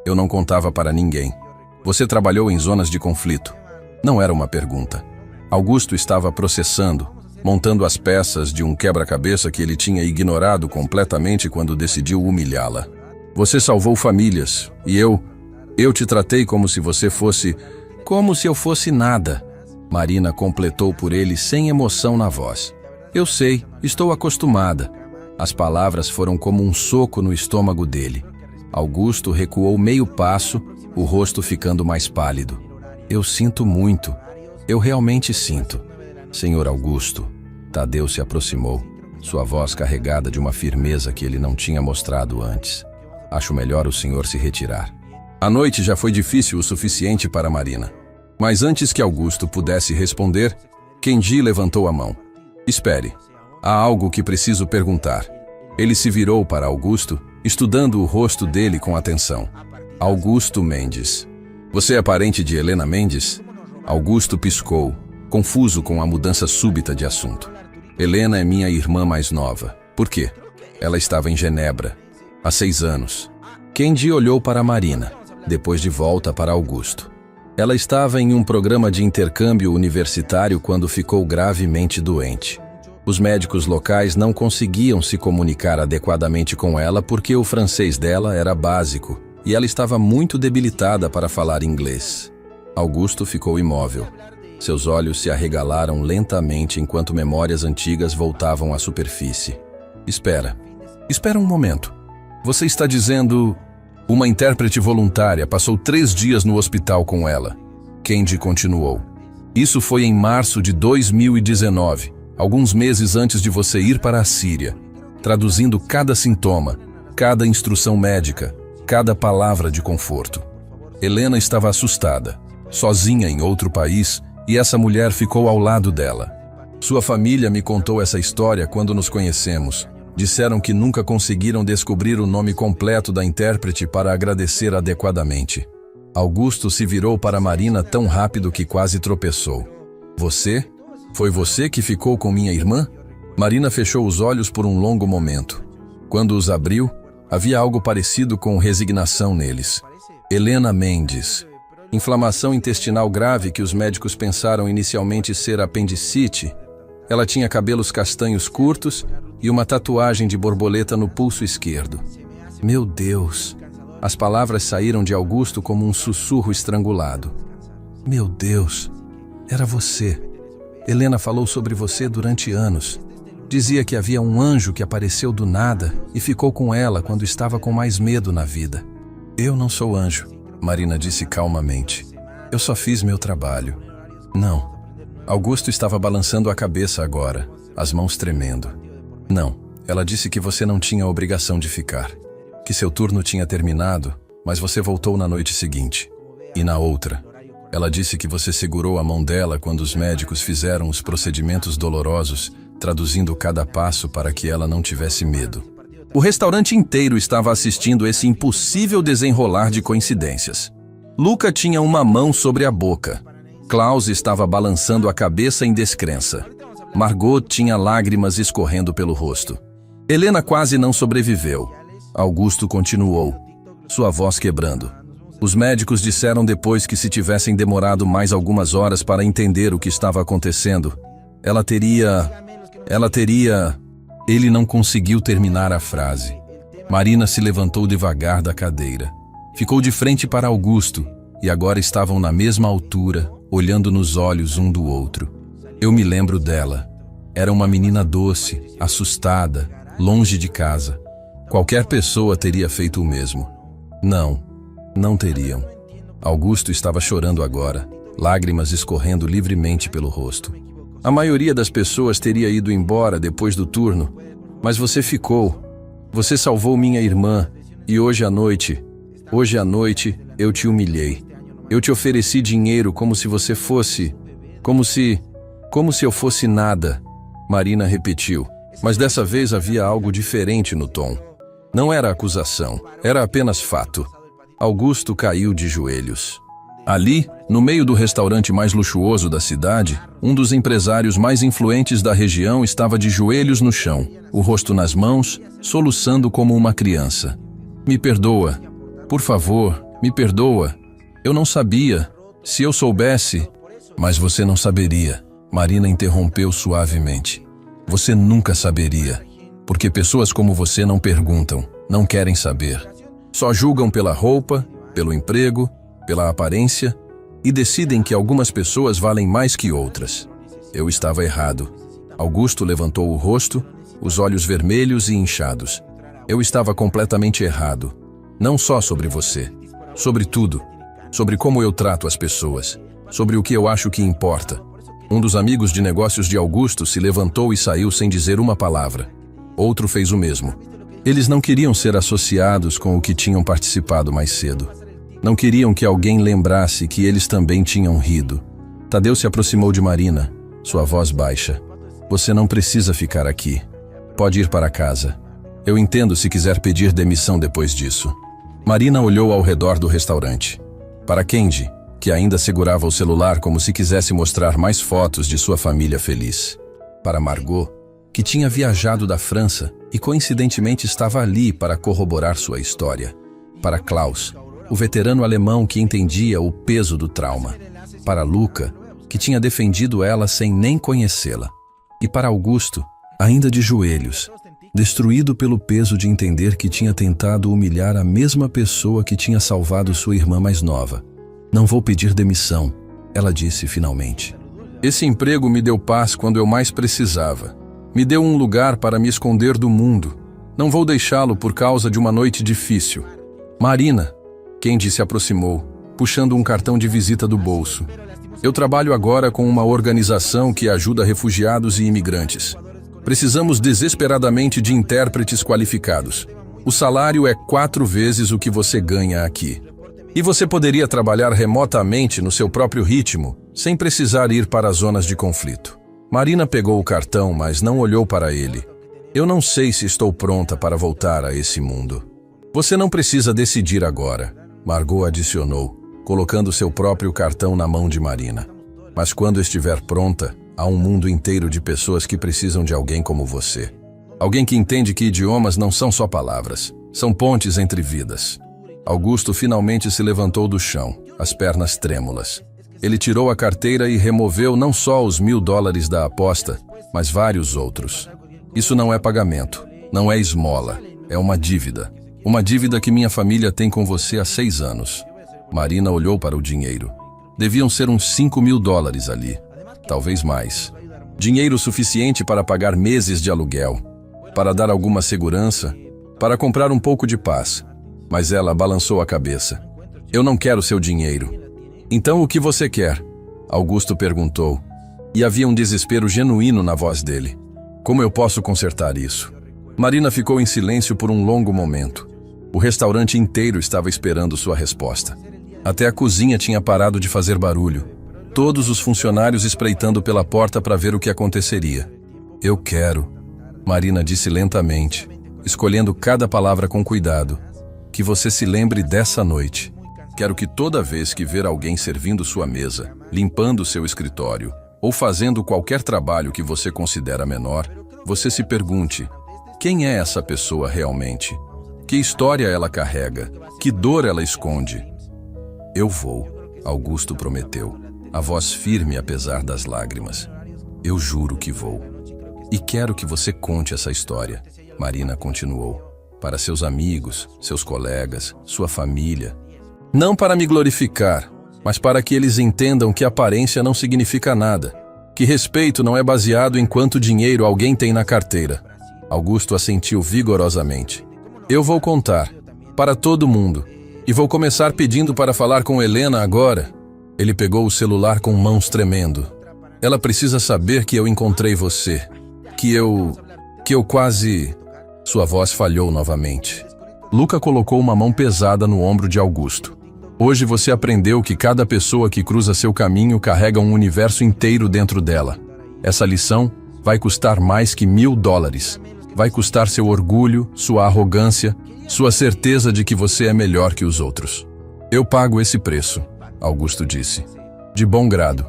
Eu não contava para ninguém. Você trabalhou em zonas de conflito. Não era uma pergunta. Augusto estava processando, montando as peças de um quebra-cabeça que ele tinha ignorado completamente quando decidiu humilhá-la. Você salvou famílias, e eu te tratei como se você fosse... Como se eu fosse nada. Marina completou por ele sem emoção na voz. Eu sei, estou acostumada. As palavras foram como um soco no estômago dele. Augusto recuou meio passo, o rosto ficando mais pálido. Eu sinto muito. Eu realmente sinto. Senhor Augusto. Tadeu se aproximou, sua voz carregada de uma firmeza que ele não tinha mostrado antes. Acho melhor o senhor se retirar. A noite já foi difícil o suficiente para Marina. Mas antes que Augusto pudesse responder, Kendi levantou a mão. Espere. Há algo que preciso perguntar. Ele se virou para Augusto, estudando o rosto dele com atenção. Augusto Mendes. Você é parente de Helena Mendes? Augusto piscou, confuso com a mudança súbita de assunto. Helena é minha irmã mais nova. Por quê? Ela estava em Genebra, há 6 anos. Kendi olhou para Marina, depois de volta para Augusto. Ela estava em um programa de intercâmbio universitário quando ficou gravemente doente. Os médicos locais não conseguiam se comunicar adequadamente com ela porque o francês dela era básico e ela estava muito debilitada para falar inglês. Augusto ficou imóvel. Seus olhos se arregalaram lentamente enquanto memórias antigas voltavam à superfície. Espera um momento. Você está dizendo... Uma intérprete voluntária passou 3 dias no hospital com ela. Kendi continuou. Isso foi em março de 2019, alguns meses antes de você ir para a Síria, traduzindo cada sintoma, cada instrução médica, cada palavra de conforto. Helena estava assustada, sozinha em outro país, e essa mulher ficou ao lado dela. Sua família me contou essa história quando nos conhecemos. Disseram que nunca conseguiram descobrir o nome completo da intérprete para agradecer adequadamente. Augusto se virou para Marina tão rápido que quase tropeçou. Você? Foi você que ficou com minha irmã? Marina fechou os olhos por um longo momento. Quando os abriu, havia algo parecido com resignação neles. Helena Mendes. Inflamação intestinal grave que os médicos pensaram inicialmente ser apendicite. Ela tinha cabelos castanhos curtos e uma tatuagem de borboleta no pulso esquerdo. Meu Deus! As palavras saíram de Augusto como um sussurro estrangulado. Meu Deus! Era você. Helena falou sobre você durante anos. Dizia que havia um anjo que apareceu do nada e ficou com ela quando estava com mais medo na vida. Eu não sou anjo, Marina disse calmamente. Eu só fiz meu trabalho. Não. Augusto estava balançando a cabeça agora, as mãos tremendo. Não, ela disse que você não tinha obrigação de ficar. Que seu turno tinha terminado, mas você voltou na noite seguinte. E na outra. Ela disse que você segurou a mão dela quando os médicos fizeram os procedimentos dolorosos, traduzindo cada passo para que ela não tivesse medo. O restaurante inteiro estava assistindo esse impossível desenrolar de coincidências. Luca tinha uma mão sobre a boca. Klaus estava balançando a cabeça em descrença. Margot tinha lágrimas escorrendo pelo rosto. Helena quase não sobreviveu. Augusto continuou, sua voz quebrando. Os médicos disseram depois que se tivessem demorado mais algumas horas para entender o que estava acontecendo, ela teria... Ele não conseguiu terminar a frase. Marina se levantou devagar da cadeira. Ficou de frente para Augusto, e agora estavam na mesma altura, olhando nos olhos um do outro. Eu me lembro dela. Era uma menina doce, assustada, longe de casa. Qualquer pessoa teria feito o mesmo. Não teriam. Augusto estava chorando agora, lágrimas escorrendo livremente pelo rosto. A maioria das pessoas teria ido embora depois do turno, mas você ficou. Você salvou minha irmã, e hoje à noite eu te humilhei. Eu te ofereci dinheiro como se você fosse... Como se eu fosse nada. Marina repetiu, mas dessa vez havia algo diferente no tom. Não era acusação, era apenas fato. Augusto caiu de joelhos. Ali, no meio do restaurante mais luxuoso da cidade, um dos empresários mais influentes da região estava de joelhos no chão, o rosto nas mãos, soluçando como uma criança. Me perdoa. Por favor, me perdoa. Eu não sabia. Se eu soubesse... Mas você não saberia. Marina interrompeu suavemente. Você nunca saberia. Porque pessoas como você não perguntam, não querem saber. Só julgam pela roupa, pelo emprego, pela aparência e decidem que algumas pessoas valem mais que outras. Eu estava errado. Augusto levantou o rosto, os olhos vermelhos e inchados. Eu estava completamente errado. Não só sobre você. Sobre tudo. Sobre como eu trato as pessoas. Sobre o que eu acho que importa. Um dos amigos de negócios de Augusto se levantou e saiu sem dizer uma palavra. Outro fez o mesmo. Eles não queriam ser associados com o que tinham participado mais cedo. Não queriam que alguém lembrasse que eles também tinham rido. Tadeu se aproximou de Marina, sua voz baixa. Você não precisa ficar aqui. Pode ir para casa. Eu entendo se quiser pedir demissão depois disso. Marina olhou ao redor do restaurante. Para Kendi, que ainda segurava o celular como se quisesse mostrar mais fotos de sua família feliz. Para Margot, que tinha viajado da França e coincidentemente estava ali para corroborar sua história. Para Klaus, o veterano alemão que entendia o peso do trauma. Para Luca, que tinha defendido ela sem nem conhecê-la. E para Augusto, ainda de joelhos, destruído pelo peso de entender que tinha tentado humilhar a mesma pessoa que tinha salvado sua irmã mais nova. Não vou pedir demissão, ela disse finalmente. Esse emprego me deu paz quando eu mais precisava. Me deu um lugar para me esconder do mundo. Não vou deixá-lo por causa de uma noite difícil. Marina, Kendi se aproximou, puxando um cartão de visita do bolso. Eu trabalho agora com uma organização que ajuda refugiados e imigrantes. Precisamos desesperadamente de intérpretes qualificados. O salário é 4 vezes o que você ganha aqui. E você poderia trabalhar remotamente no seu próprio ritmo, sem precisar ir para as zonas de conflito. Marina pegou o cartão, mas não olhou para ele. Eu não sei se estou pronta para voltar a esse mundo. Você não precisa decidir agora, Margot adicionou, colocando seu próprio cartão na mão de Marina. Mas quando estiver pronta, há um mundo inteiro de pessoas que precisam de alguém como você. Alguém que entende que idiomas não são só palavras, são pontes entre vidas. Augusto finalmente se levantou do chão, as pernas trêmulas. Ele tirou a carteira e removeu não só os $1000 da aposta, mas vários outros. Isso não é pagamento, não é esmola, é uma dívida. Uma dívida que minha família tem com você há 6 anos. Marina olhou para o dinheiro. Deviam ser uns $5.000 ali, talvez mais. Dinheiro suficiente para pagar meses de aluguel, para dar alguma segurança, para comprar um pouco de paz. Mas ela balançou a cabeça. Eu não quero seu dinheiro. Então o que você quer? Augusto perguntou. E havia um desespero genuíno na voz dele. Como eu posso consertar isso? Marina ficou em silêncio por um longo momento. O restaurante inteiro estava esperando sua resposta. Até a cozinha tinha parado de fazer barulho. Todos os funcionários espreitando pela porta para ver o que aconteceria. Eu quero, Marina disse lentamente, escolhendo cada palavra com cuidado. Que você se lembre dessa noite. Quero que toda vez que ver alguém servindo sua mesa, limpando seu escritório, ou fazendo qualquer trabalho que você considera menor, você se pergunte, quem é essa pessoa realmente? Que história ela carrega? Que dor ela esconde? Eu vou, Augusto prometeu, a voz firme apesar das lágrimas. Eu juro que vou. E quero que você conte essa história, Marina continuou. Para seus amigos, seus colegas, sua família. Não para me glorificar, mas para que eles entendam que aparência não significa nada, que respeito não é baseado em quanto dinheiro alguém tem na carteira. Augusto assentiu vigorosamente. Eu vou contar, para todo mundo, e vou começar pedindo para falar com Helena agora. Ele pegou o celular com mãos tremendo. Ela precisa saber que eu encontrei você, que eu quase... Sua voz falhou novamente. Luca colocou uma mão pesada no ombro de Augusto. Hoje você aprendeu que cada pessoa que cruza seu caminho carrega um universo inteiro dentro dela. Essa lição vai custar mais que $1000. Vai custar seu orgulho, sua arrogância, sua certeza de que você é melhor que os outros. Eu pago esse preço. Augusto disse. De bom grado.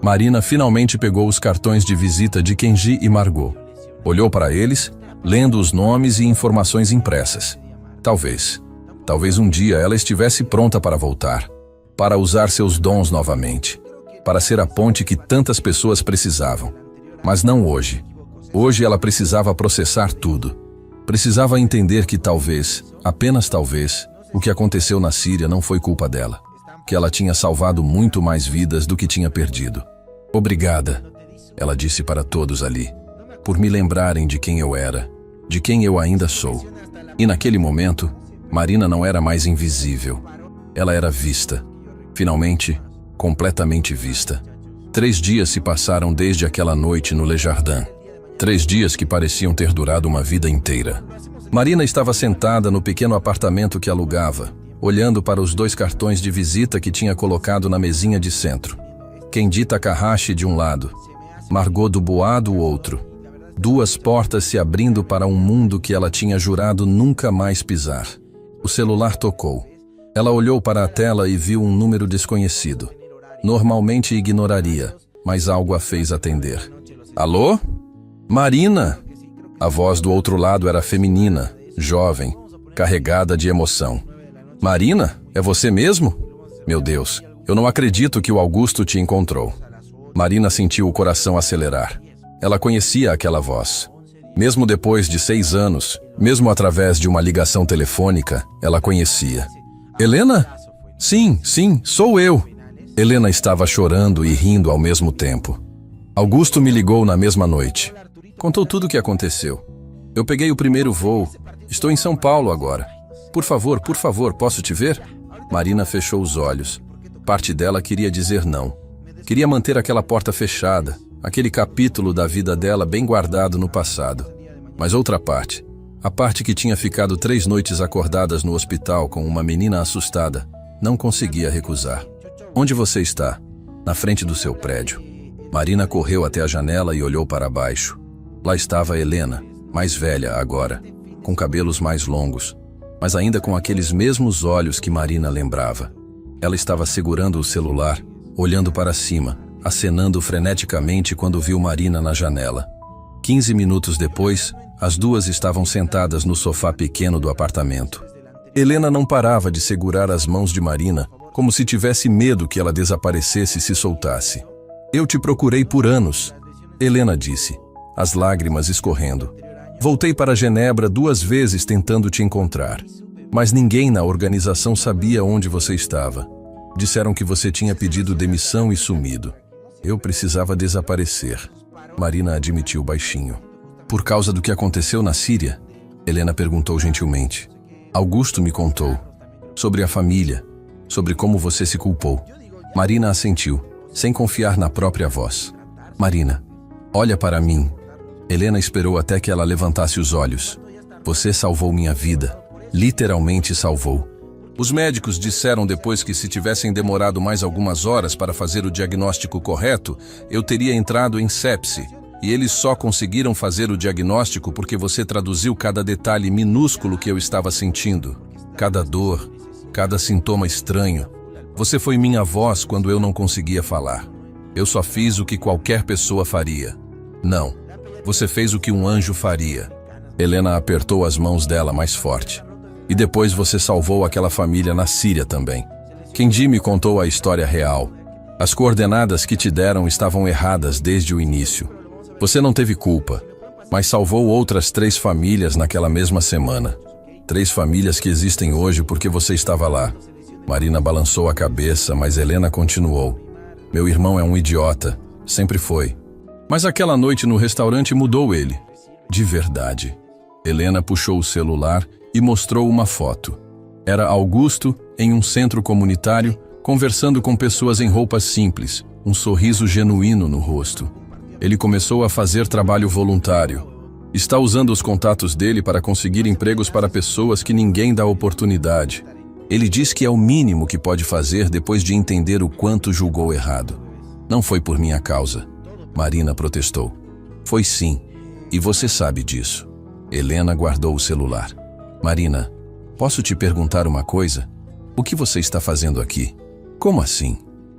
Marina finalmente pegou os cartões de visita de Kenji e Margot. Olhou para eles, lendo os nomes e informações impressas. Talvez um dia ela estivesse pronta para voltar, para usar seus dons novamente, para ser a ponte que tantas pessoas precisavam. Mas não hoje. Hoje ela precisava processar tudo. Precisava entender que talvez, apenas talvez, o que aconteceu na Síria não foi culpa dela, que ela tinha salvado muito mais vidas do que tinha perdido. Obrigada, ela disse para todos ali, por me lembrarem de quem eu era, de quem eu ainda sou. E naquele momento, Marina não era mais invisível. Ela era vista. Finalmente, completamente vista. 3 dias se passaram desde aquela noite no Le Jardin. 3 dias que pareciam ter durado uma vida inteira. Marina estava sentada no pequeno apartamento que alugava, olhando para os 2 cartões de visita que tinha colocado na mesinha de centro. Kendi Takahashi de um lado, Margot Dubois do outro. 2 portas se abrindo para um mundo que ela tinha jurado nunca mais pisar. O celular tocou. Ela olhou para a tela e viu um número desconhecido. Normalmente ignoraria, mas algo a fez atender. Alô? Marina! A voz do outro lado era feminina, jovem, carregada de emoção. Marina, é você mesmo? Meu Deus, eu não acredito que o Augusto te encontrou. Marina sentiu o coração acelerar. Ela conhecia aquela voz. Mesmo depois de 6 anos, mesmo através de uma ligação telefônica, ela conhecia. Helena? Sim, sou eu. Helena estava chorando e rindo ao mesmo tempo. Augusto me ligou na mesma noite. Contou tudo o que aconteceu. Eu peguei o primeiro voo. Estou em São Paulo agora. Por favor, posso te ver? Marina fechou os olhos. Parte dela queria dizer não. Queria manter aquela porta fechada, aquele capítulo da vida dela bem guardado no passado. Mas outra parte, a parte que tinha ficado 3 noites acordadas no hospital com uma menina assustada, não conseguia recusar. Onde você está? Na frente do seu prédio. Marina correu até a janela e olhou para baixo. Lá estava Helena, mais velha agora, com cabelos mais longos, mas ainda com aqueles mesmos olhos que Marina lembrava. Ela estava segurando o celular, olhando para cima, acenando freneticamente quando viu Marina na janela. 15 minutos depois, as 2 estavam sentadas no sofá pequeno do apartamento. Helena não parava de segurar as mãos de Marina, como se tivesse medo que ela desaparecesse e se soltasse. Eu te procurei por anos, Helena disse, as lágrimas escorrendo. Voltei para Genebra 2 vezes tentando te encontrar, mas ninguém na organização sabia onde você estava. Disseram que você tinha pedido demissão e sumido. Eu precisava desaparecer, Marina admitiu baixinho. Por causa do que aconteceu na Síria? Helena perguntou gentilmente. Augusto me contou. Sobre a família, sobre como você se culpou. Marina assentiu, sem confiar na própria voz. Marina, olha para mim. Helena esperou até que ela levantasse os olhos. Você salvou minha vida. Literalmente salvou. Os médicos disseram depois que se tivessem demorado mais algumas horas para fazer o diagnóstico correto, eu teria entrado em sepse. E eles só conseguiram fazer o diagnóstico porque você traduziu cada detalhe minúsculo que eu estava sentindo. Cada dor, cada sintoma estranho. Você foi minha voz quando eu não conseguia falar. Eu só fiz o que qualquer pessoa faria. Não, você fez o que um anjo faria. Helena apertou as mãos dela mais forte. E depois você salvou aquela família na Síria também. Kendi me contou a história real. As coordenadas que te deram estavam erradas desde o início. Você não teve culpa, mas salvou outras 3 famílias naquela mesma semana. 3 famílias que existem hoje porque você estava lá. Marina balançou a cabeça, mas Helena continuou. Meu irmão é um idiota, sempre foi. Mas aquela noite no restaurante mudou ele. De verdade. Helena puxou o celular e mostrou uma foto. Era Augusto, em um centro comunitário, conversando com pessoas em roupas simples, um sorriso genuíno no rosto. Ele começou a fazer trabalho voluntário. Está usando os contatos dele para conseguir empregos para pessoas que ninguém dá oportunidade. Ele diz que é o mínimo que pode fazer depois de entender o quanto julgou errado. Não foi por minha causa. Marina protestou. Foi sim, e você sabe disso. Helena guardou o celular. Marina, posso te perguntar uma coisa? O que você está fazendo aqui? Como assim?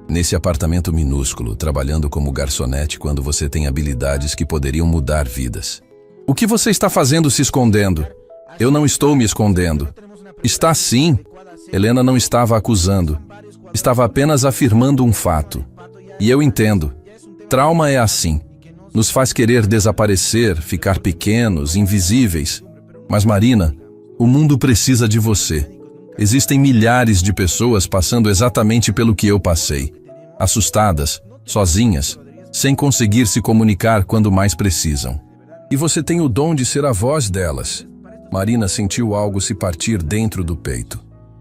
Nesse apartamento minúsculo, trabalhando como garçonete quando você tem habilidades que poderiam mudar vidas. O que você está fazendo se escondendo? Eu não estou me escondendo. Está sim. Helena não estava acusando. Estava apenas afirmando um fato. E eu entendo. Trauma é assim. Nos faz querer desaparecer, ficar pequenos, invisíveis. Mas Marina, o mundo precisa de você. Existem milhares de pessoas passando exatamente pelo que eu passei. Assustadas, sozinhas, sem conseguir se comunicar quando mais precisam. E você tem o dom de ser a voz delas. Marina sentiu algo se partir dentro do peito.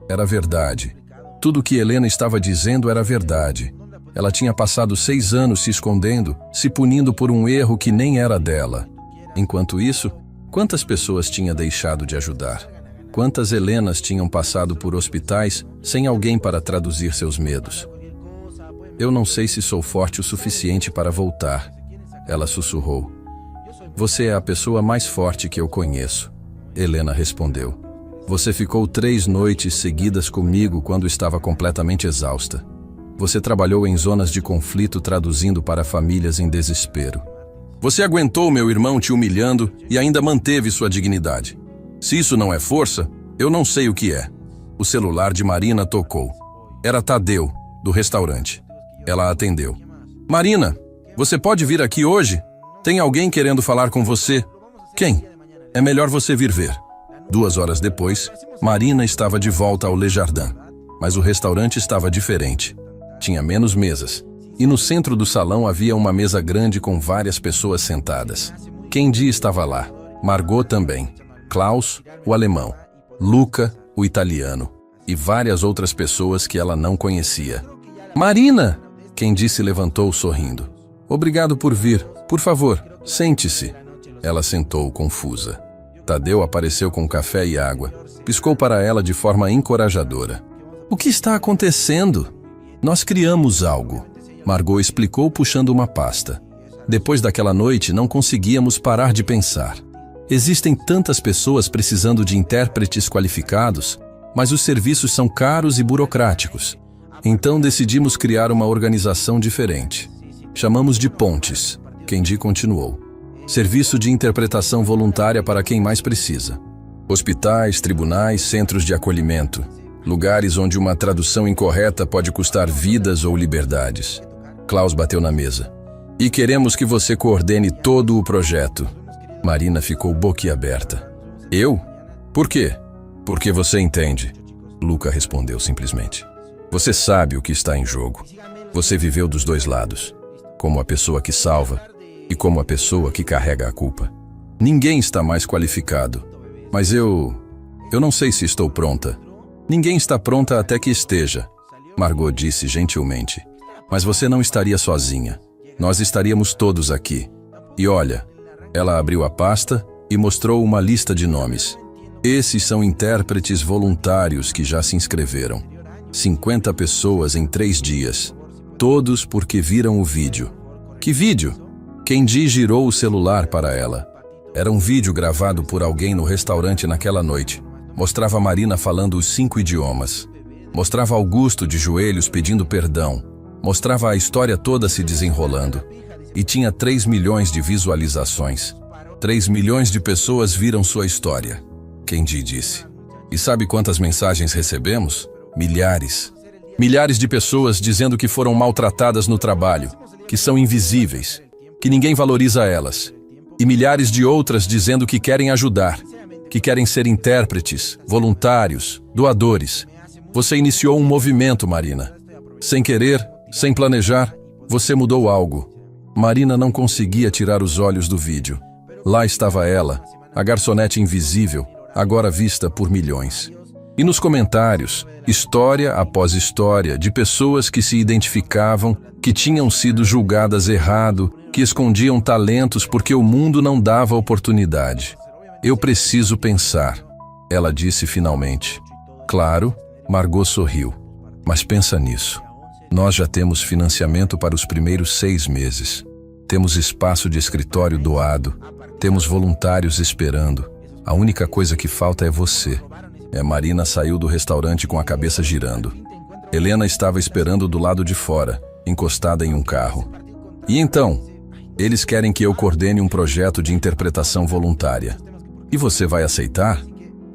Era verdade. Tudo o que Helena estava dizendo era verdade. Ela tinha passado 6 anos se escondendo, se punindo por um erro que nem era dela. Enquanto isso, quantas pessoas tinha deixado de ajudar? Quantas Helenas tinham passado por hospitais sem alguém para traduzir seus medos? Eu não sei se sou forte o suficiente para voltar, ela sussurrou. Você é a pessoa mais forte que eu conheço, Helena respondeu. Você ficou 3 noites seguidas comigo quando estava completamente exausta. Você trabalhou em zonas de conflito traduzindo para famílias em desespero. Você aguentou meu irmão te humilhando e ainda manteve sua dignidade. Se isso não é força, eu não sei o que é. O celular de Marina tocou. Era Tadeu, do restaurante. Ela atendeu. Marina, você pode vir aqui hoje? Tem alguém querendo falar com você. Quem? É melhor você vir ver. 2 horas depois, Marina estava de volta ao Le Jardin. Mas o restaurante estava diferente. Tinha menos mesas. E no centro do salão havia uma mesa grande com várias pessoas sentadas. Kendi estava lá. Margot também. Klaus, o alemão. Luca, o italiano. E várias outras pessoas que ela não conhecia. Marina! Kendi se levantou sorrindo. Obrigado por vir. Por favor, sente-se. Ela sentou, confusa. Tadeu apareceu com café e água. Piscou para ela de forma encorajadora. O que está acontecendo? Nós criamos algo. Margot explicou puxando uma pasta. Depois daquela noite, não conseguíamos parar de pensar. Existem tantas pessoas precisando de intérpretes qualificados, mas os serviços são caros e burocráticos. Então decidimos criar uma organização diferente. Chamamos de Pontes. Kendi continuou. Serviço de interpretação voluntária para quem mais precisa. Hospitais, tribunais, centros de acolhimento. Lugares onde uma tradução incorreta pode custar vidas ou liberdades. Klaus bateu na mesa. E queremos que você coordene todo o projeto. Marina ficou boquiaberta. Eu? Por quê? Porque você entende. Luca respondeu simplesmente. Você sabe o que está em jogo. Você viveu dos 2 lados. Como a pessoa que salva e como a pessoa que carrega a culpa. Ninguém está mais qualificado. Mas eu não sei se estou pronta. Ninguém está pronta até que esteja. Margot disse gentilmente. Mas você não estaria sozinha. Nós estaríamos todos aqui. E olha, ela abriu a pasta e mostrou uma lista de nomes. Esses são intérpretes voluntários que já se inscreveram. 50 pessoas em 3 dias. Todos porque viram o vídeo. Que vídeo? Kendi girou o celular para ela. Era um vídeo gravado por alguém no restaurante naquela noite. Mostrava Marina falando os 5 idiomas. Mostrava Augusto de joelhos pedindo perdão. Mostrava a história toda se desenrolando. E tinha 3 milhões de visualizações. 3 milhões de pessoas viram sua história. Kendi disse. E sabe quantas mensagens recebemos? Milhares. Milhares de pessoas dizendo que foram maltratadas no trabalho, que são invisíveis, que ninguém valoriza elas. E milhares de outras dizendo que querem ajudar, que querem ser intérpretes, voluntários, doadores. Você iniciou um movimento, Marina. Sem querer, sem planejar, você mudou algo. Marina não conseguia tirar os olhos do vídeo. Lá estava ela, a garçonete invisível, agora vista por milhões. E nos comentários, história após história de pessoas que se identificavam, que tinham sido julgadas errado, que escondiam talentos porque o mundo não dava oportunidade. Eu preciso pensar, ela disse finalmente. Claro, Margot sorriu. Mas pensa nisso. Nós já temos financiamento para os primeiros 6 meses. Temos espaço de escritório doado. Temos voluntários esperando. A única coisa que falta é você. Marina saiu do restaurante com a cabeça girando. Helena estava esperando do lado de fora, encostada em um carro. E então? Eles querem que eu coordene um projeto de interpretação voluntária. E você vai aceitar?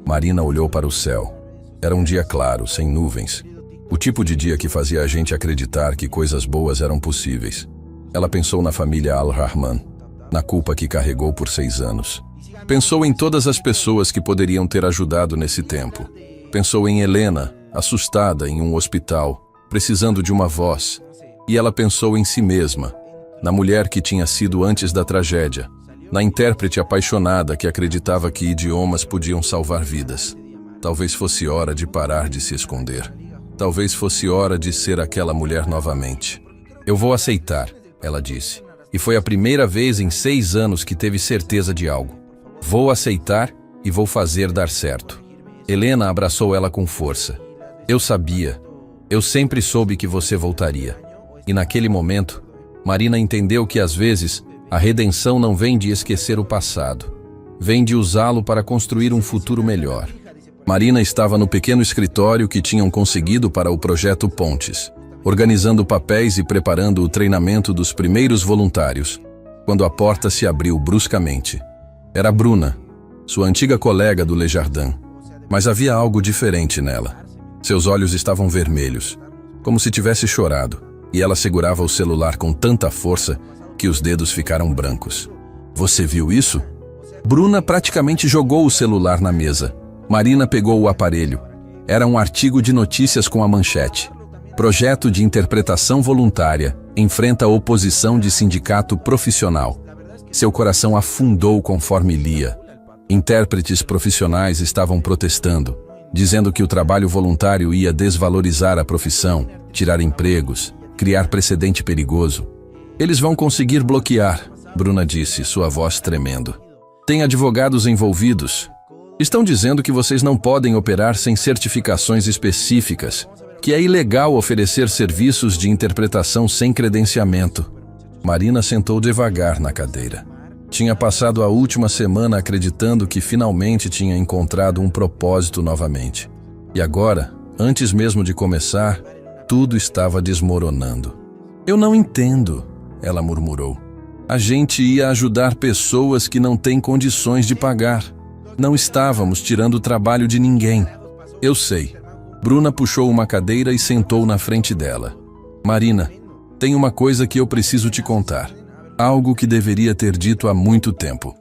Marina olhou para o céu. Era um dia claro, sem nuvens. O tipo de dia que fazia a gente acreditar que coisas boas eram possíveis. Ela pensou na família Al-Rahman, na culpa que carregou por 6 anos. Pensou em todas as pessoas que poderiam ter ajudado nesse tempo. Pensou em Helena, assustada em um hospital, precisando de uma voz. E ela pensou em si mesma, na mulher que tinha sido antes da tragédia, na intérprete apaixonada que acreditava que idiomas podiam salvar vidas. Talvez fosse hora de parar de se esconder. Talvez fosse hora de ser aquela mulher novamente. Eu vou aceitar, ela disse. E foi a primeira vez em 6 anos que teve certeza de algo. Vou aceitar e vou fazer dar certo. Helena abraçou ela com força. Eu sabia. Eu sempre soube que você voltaria. E naquele momento, Marina entendeu que às vezes a redenção não vem de esquecer o passado. Vem de usá-lo para construir um futuro melhor. Marina estava no pequeno escritório que tinham conseguido para o projeto Pontes, organizando papéis e preparando o treinamento dos primeiros voluntários, quando a porta se abriu bruscamente. Era Bruna, sua antiga colega do Le Jardin, mas havia algo diferente nela. Seus olhos estavam vermelhos, como se tivesse chorado, e ela segurava o celular com tanta força que os dedos ficaram brancos. Você viu isso? Bruna praticamente jogou o celular na mesa. Marina pegou o aparelho. Era um artigo de notícias com a manchete. Projeto de interpretação voluntária enfrenta oposição de sindicato profissional. Seu coração afundou conforme lia. Intérpretes profissionais estavam protestando, dizendo que o trabalho voluntário ia desvalorizar a profissão, tirar empregos, criar precedente perigoso. Eles vão conseguir bloquear, Bruna disse, sua voz tremendo. Tem advogados envolvidos. Estão dizendo que vocês não podem operar sem certificações específicas, que é ilegal oferecer serviços de interpretação sem credenciamento. Marina sentou devagar na cadeira. Tinha passado a última semana acreditando que finalmente tinha encontrado um propósito novamente. E agora, antes mesmo de começar, tudo estava desmoronando. Eu não entendo, ela murmurou. A gente ia ajudar pessoas que não têm condições de pagar. Não estávamos tirando o trabalho de ninguém. Eu sei. Bruna puxou uma cadeira e sentou na frente dela. Marina, tem uma coisa que eu preciso te contar. Algo que deveria ter dito há muito tempo.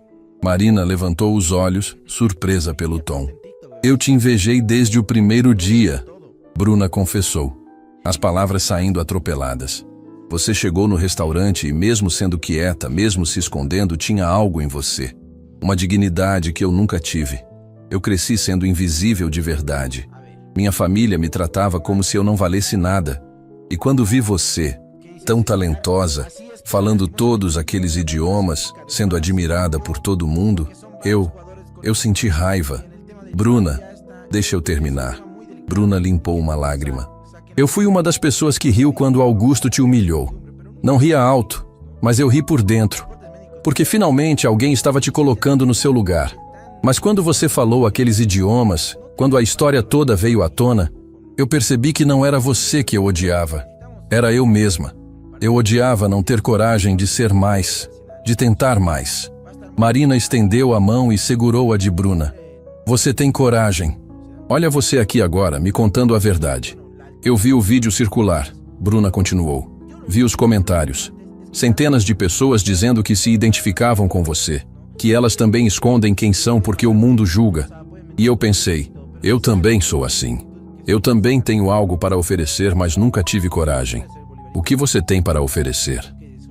Marina levantou os olhos, surpresa pelo tom. Eu te invejei desde o primeiro dia, Bruna confessou, as palavras saindo atropeladas. Você chegou no restaurante e mesmo sendo quieta, mesmo se escondendo, tinha algo em você. Uma dignidade que eu nunca tive. Eu cresci sendo invisível de verdade. Minha família me tratava como se eu não valesse nada. E quando vi você, tão talentosa, falando todos aqueles idiomas, sendo admirada por todo mundo, eu senti raiva. Bruna, deixa eu terminar. Bruna limpou uma lágrima. Eu fui uma das pessoas que riu quando Augusto te humilhou. Não ria alto, mas eu ri por dentro. Porque finalmente alguém estava te colocando no seu lugar. Mas quando você falou aqueles idiomas, quando a história toda veio à tona, eu percebi que não era você que eu odiava. Era eu mesma. Eu odiava não ter coragem de ser mais, de tentar mais. Marina estendeu a mão e segurou a de Bruna. Você tem coragem. Olha você aqui agora, me contando a verdade. Eu vi o vídeo circular, Bruna continuou. Vi os comentários. Centenas de pessoas dizendo que se identificavam com você, que elas também escondem quem são porque o mundo julga. E eu pensei, eu também sou assim. Eu também tenho algo para oferecer, mas nunca tive coragem. O que você tem para oferecer?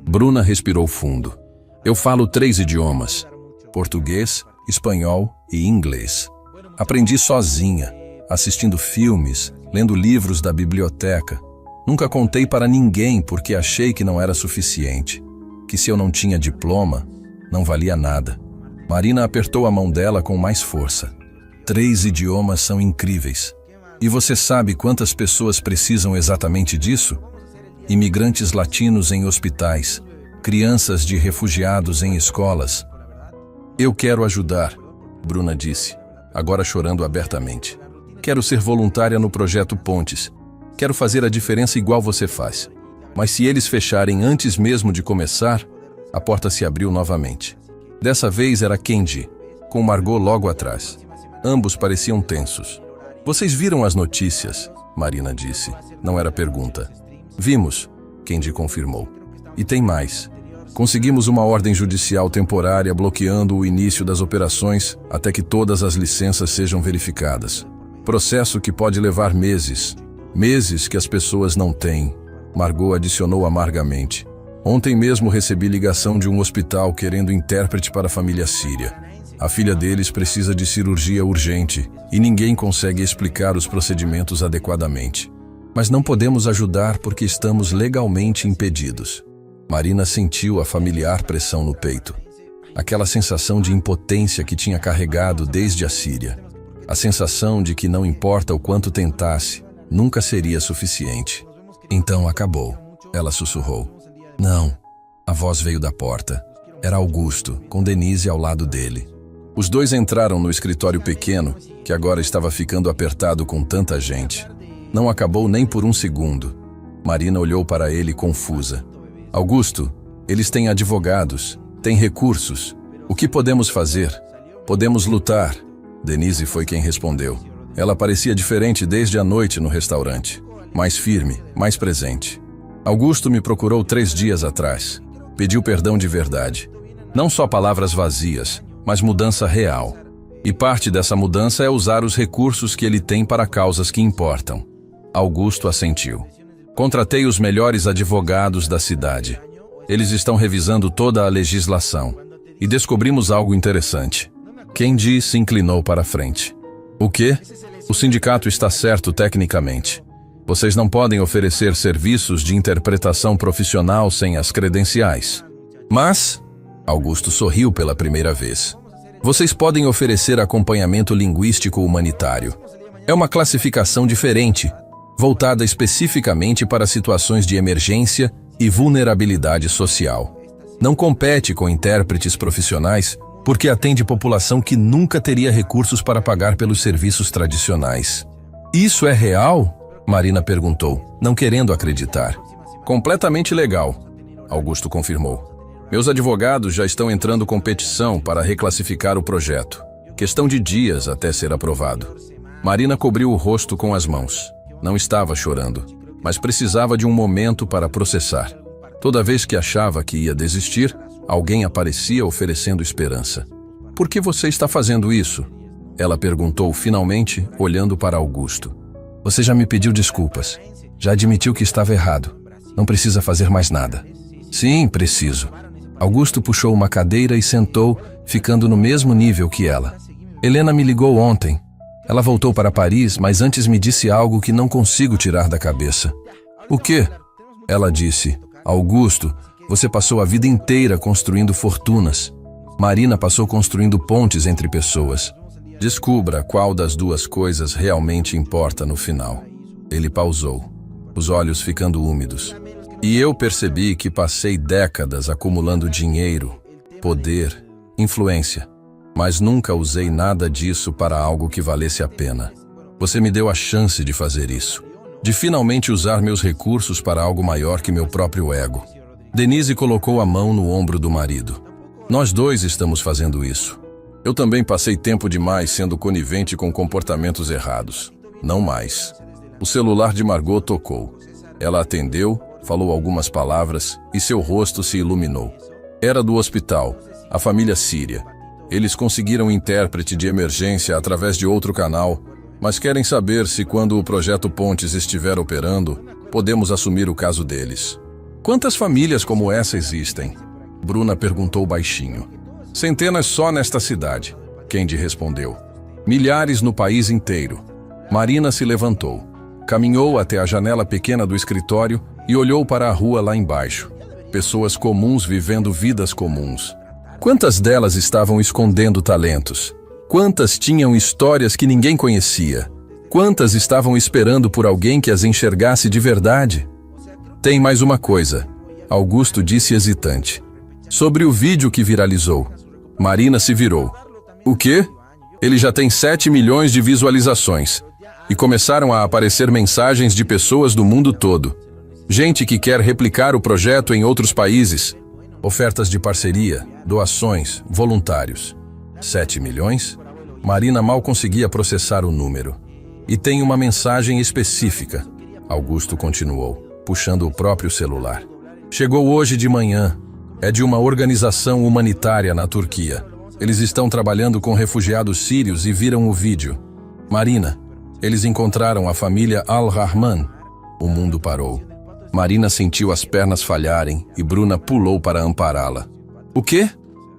Bruna respirou fundo. Eu falo 3 idiomas: português, espanhol e inglês. Aprendi sozinha, assistindo filmes, lendo livros da biblioteca. Nunca contei para ninguém porque achei que não era suficiente, que se eu não tinha diploma, não valia nada. Marina apertou a mão dela com mais força. 3 idiomas são incríveis. E você sabe quantas pessoas precisam exatamente disso? Imigrantes latinos em hospitais, crianças de refugiados em escolas. Eu quero ajudar, Bruna disse, agora chorando abertamente. Quero ser voluntária no projeto Pontes. Quero fazer a diferença igual você faz. Mas se eles fecharem antes mesmo de começar, a porta se abriu novamente. Dessa vez era Kenji, com Margot logo atrás. Ambos pareciam tensos. Vocês viram as notícias? Marina disse. Não era pergunta. Vimos, Kenji confirmou. E tem mais. Conseguimos uma ordem judicial temporária bloqueando o início das operações até que todas as licenças sejam verificadas. Processo que pode levar meses. Meses que as pessoas não têm. Margot adicionou amargamente. Ontem mesmo recebi ligação de um hospital querendo intérprete para a família síria. A filha deles precisa de cirurgia urgente e ninguém consegue explicar os procedimentos adequadamente. Mas não podemos ajudar porque estamos legalmente impedidos. Marina sentiu a familiar pressão no peito. Aquela sensação de impotência que tinha carregado desde a Síria. A sensação de que não importa o quanto tentasse, nunca seria suficiente. Então acabou, ela sussurrou. Não. A voz veio da porta. Era Augusto, com Denise ao lado dele. Os dois entraram no escritório pequeno, que agora estava ficando apertado com tanta gente. Não acabou nem por um segundo. Marina olhou para ele confusa. Augusto, eles têm advogados, têm recursos. O que podemos fazer? Podemos lutar. Denise foi quem respondeu. Ela parecia diferente desde a noite no restaurante. Mais firme, mais presente. Augusto me procurou 3 dias atrás. Pediu perdão de verdade. Não só palavras vazias, mas mudança real. E parte dessa mudança é usar os recursos que ele tem para causas que importam. Augusto assentiu. Contratei os melhores advogados da cidade. Eles estão revisando toda a legislação. E descobrimos algo interessante. Kenji se inclinou para a frente. O quê? O sindicato está certo tecnicamente. Vocês não podem oferecer serviços de interpretação profissional sem as credenciais. Mas, Augusto sorriu pela primeira vez. Vocês podem oferecer acompanhamento linguístico humanitário. É uma classificação diferente, voltada especificamente para situações de emergência e vulnerabilidade social. Não compete com intérpretes profissionais, porque atende população que nunca teria recursos para pagar pelos serviços tradicionais. Isso é real? Marina perguntou, não querendo acreditar. Completamente legal, Augusto confirmou. Meus advogados já estão entrando com petição para reclassificar o projeto. Questão de dias até ser aprovado. Marina cobriu o rosto com as mãos. Não estava chorando, mas precisava de um momento para processar. Toda vez que achava que ia desistir, alguém aparecia oferecendo esperança. Por que você está fazendo isso? Ela perguntou finalmente, olhando para Augusto. Você já me pediu desculpas. Já admitiu que estava errado. Não precisa fazer mais nada. Sim, preciso. Augusto puxou uma cadeira e sentou, ficando no mesmo nível que ela. Helena me ligou ontem. Ela voltou para Paris, mas antes me disse algo que não consigo tirar da cabeça. O quê? Ela disse. Augusto, você passou a vida inteira construindo fortunas. Marina passou construindo pontes entre pessoas. Descubra qual das duas coisas realmente importa no final. Ele pausou, os olhos ficando úmidos. E eu percebi que passei décadas acumulando dinheiro, poder, influência. Mas nunca usei nada disso para algo que valesse a pena. Você me deu a chance de fazer isso. De finalmente usar meus recursos para algo maior que meu próprio ego. Denise colocou a mão no ombro do marido. Nós dois estamos fazendo isso. Eu também passei tempo demais sendo conivente com comportamentos errados. Não mais. O celular de Margot tocou. Ela atendeu, falou algumas palavras e seu rosto se iluminou. Era do hospital, a família síria. Eles conseguiram intérprete de emergência através de outro canal, mas querem saber se quando o projeto Pontes estiver operando, podemos assumir o caso deles. Quantas famílias como essa existem? Bruna perguntou baixinho. Centenas só nesta cidade, Kenji respondeu. Milhares no país inteiro. Marina se levantou, caminhou até a janela pequena do escritório e olhou para a rua lá embaixo. Pessoas comuns vivendo vidas comuns. Quantas delas estavam escondendo talentos? Quantas tinham histórias que ninguém conhecia? Quantas estavam esperando por alguém que as enxergasse de verdade? Tem mais uma coisa, Augusto disse hesitante. Sobre o vídeo que viralizou. Marina se virou. O quê? Ele já tem 7 milhões de visualizações. E começaram a aparecer mensagens de pessoas do mundo todo. Gente que quer replicar o projeto em outros países. Ofertas de parceria, doações, voluntários. 7 milhões? Marina mal conseguia processar o número. E tem uma mensagem específica. Augusto continuou, puxando o próprio celular. Chegou hoje de manhã. É de uma organização humanitária na Turquia. Eles estão trabalhando com refugiados sírios e viram o vídeo. Marina, eles encontraram a família Al-Rahman. O mundo parou. Marina sentiu as pernas falharem e Bruna pulou para ampará-la. O quê?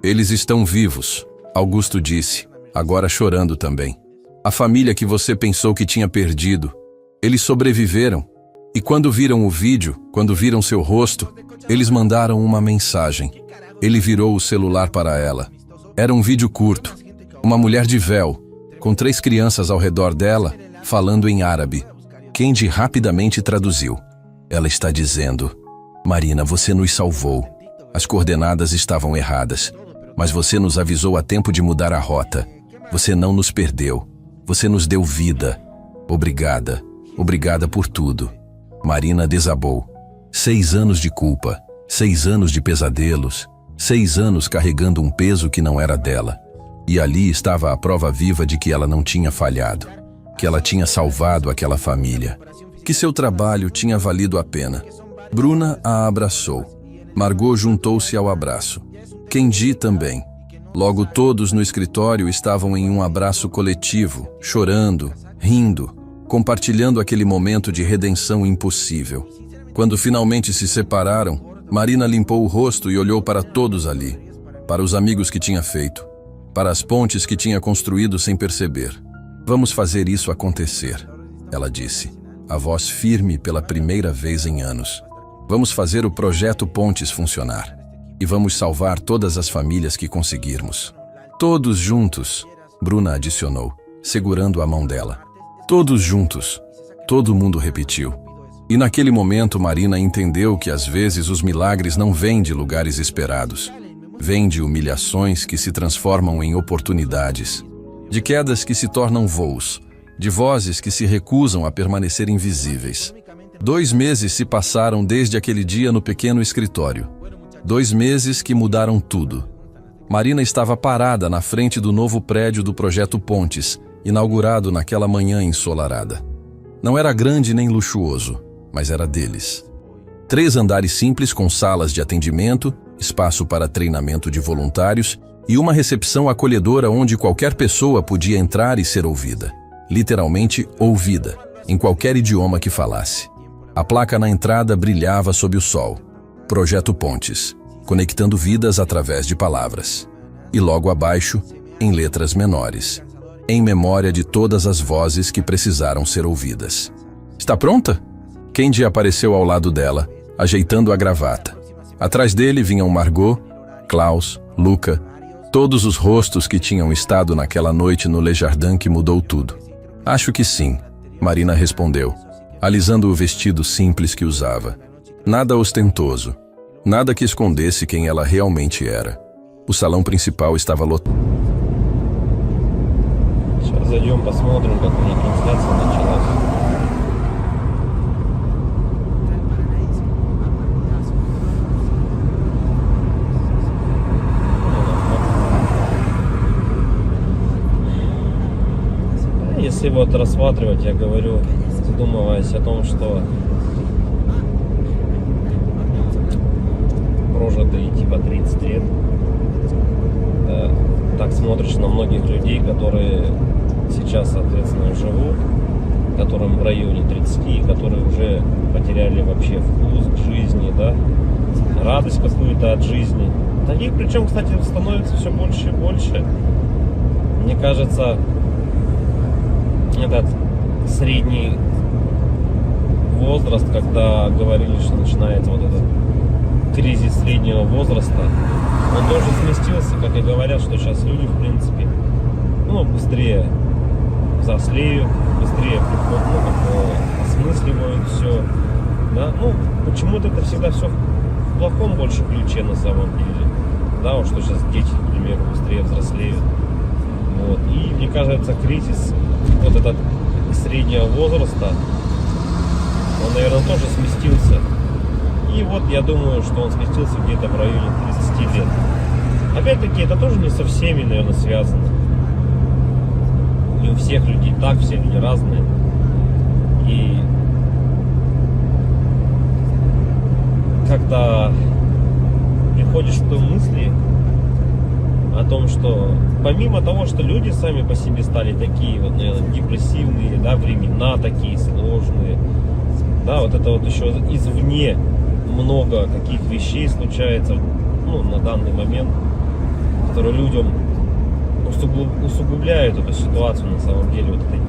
Eles estão vivos, Augusto disse, agora chorando também. A família que você pensou que tinha perdido. Eles sobreviveram. E quando viram o vídeo, quando viram seu rosto, eles mandaram uma mensagem. Ele virou o celular para ela. Era um vídeo curto. Uma mulher de véu, com 3 crianças ao redor dela, falando em árabe. Kendi rapidamente traduziu. Ela está dizendo: Marina, você nos salvou. As coordenadas estavam erradas, mas você nos avisou a tempo de mudar a rota. Você não nos perdeu. Você nos deu vida. Obrigada. Obrigada por tudo. Marina desabou. 6 anos de culpa, 6 anos de pesadelos, 6 anos carregando um peso que não era dela. E ali estava a prova viva de que ela não tinha falhado, que ela tinha salvado aquela família, que seu trabalho tinha valido a pena. Bruna a abraçou. Margot juntou-se ao abraço. Kendi também. Logo todos no escritório estavam em um abraço coletivo, chorando, rindo, compartilhando aquele momento de redenção impossível. Quando finalmente se separaram, Marina limpou o rosto e olhou para todos ali, para os amigos que tinha feito, para as pontes que tinha construído sem perceber. Vamos fazer isso acontecer, ela disse, a voz firme pela primeira vez em anos. Vamos fazer o projeto Pontes funcionar. E vamos salvar todas as famílias que conseguirmos. Todos juntos, Bruna adicionou, segurando a mão dela. Todos juntos. Todo mundo repetiu. E naquele momento Marina entendeu que às vezes os milagres não vêm de lugares esperados. Vêm de humilhações que se transformam em oportunidades. De quedas que se tornam voos. De vozes que se recusam a permanecer invisíveis. 2 meses se passaram desde aquele dia no pequeno escritório. 2 meses que mudaram tudo. Marina estava parada na frente do novo prédio do Projeto Pontes, inaugurado naquela manhã ensolarada. Não era grande nem luxuoso, mas era deles. 3 andares simples com salas de atendimento, espaço para treinamento de voluntários e uma recepção acolhedora onde qualquer pessoa podia entrar e ser ouvida. Literalmente ouvida, em qualquer idioma que falasse. A placa na entrada brilhava sob o sol. Projeto Pontes, conectando vidas através de palavras. E logo abaixo, em letras menores, em memória de todas as vozes que precisaram ser ouvidas. Está pronta? Kendi apareceu ao lado dela, ajeitando a gravata. Atrás dele vinham Margot, Klaus, Luca, todos os rostos que tinham estado naquela noite no Le Jardin que mudou tudo. Acho que sim, Marina respondeu, alisando o vestido simples que usava. Nada ostentoso, nada que escondesse quem ela realmente era. O salão principal estava lotado. Сейчас зайдем, посмотрим, как у них трансляция началась. Если вот рассматривать, я говорю, задумываясь о том, что прожитые типа 30 лет, так смотришь на многих людей, которые сейчас, соответственно, живут, которым в районе 30, которые уже потеряли вообще вкус к жизни, да, радость какую-то от жизни. Таких, причем, кстати, становится все больше и больше. Мне кажется, этот средний возраст, когда говорили, что начинается вот этот кризис среднего возраста, он тоже сместился, как и говорят, что сейчас люди, в принципе, быстрее взрослеют, быстрее осмысливают все, да, почему-то это всегда все в плохом больше ключе на самом деле, да, вот что сейчас дети, к примеру, быстрее взрослеют, вот, и мне кажется, кризис, вот этот среднего возраста, он, наверное, тоже сместился. И вот я думаю, что он сместился где-то в районе 30 лет. Опять-таки, это тоже не со всеми, наверное, связано. Не у всех людей так, все люди разные. И когда приходишь к той мысли о том, что помимо того, что люди сами по себе стали такие вот, наверное, депрессивные, да, времена такие сложные, да, вот это вот еще извне много каких вещей случается, ну, на данный момент, которые людям усугубляют эту ситуацию на самом деле, вот этой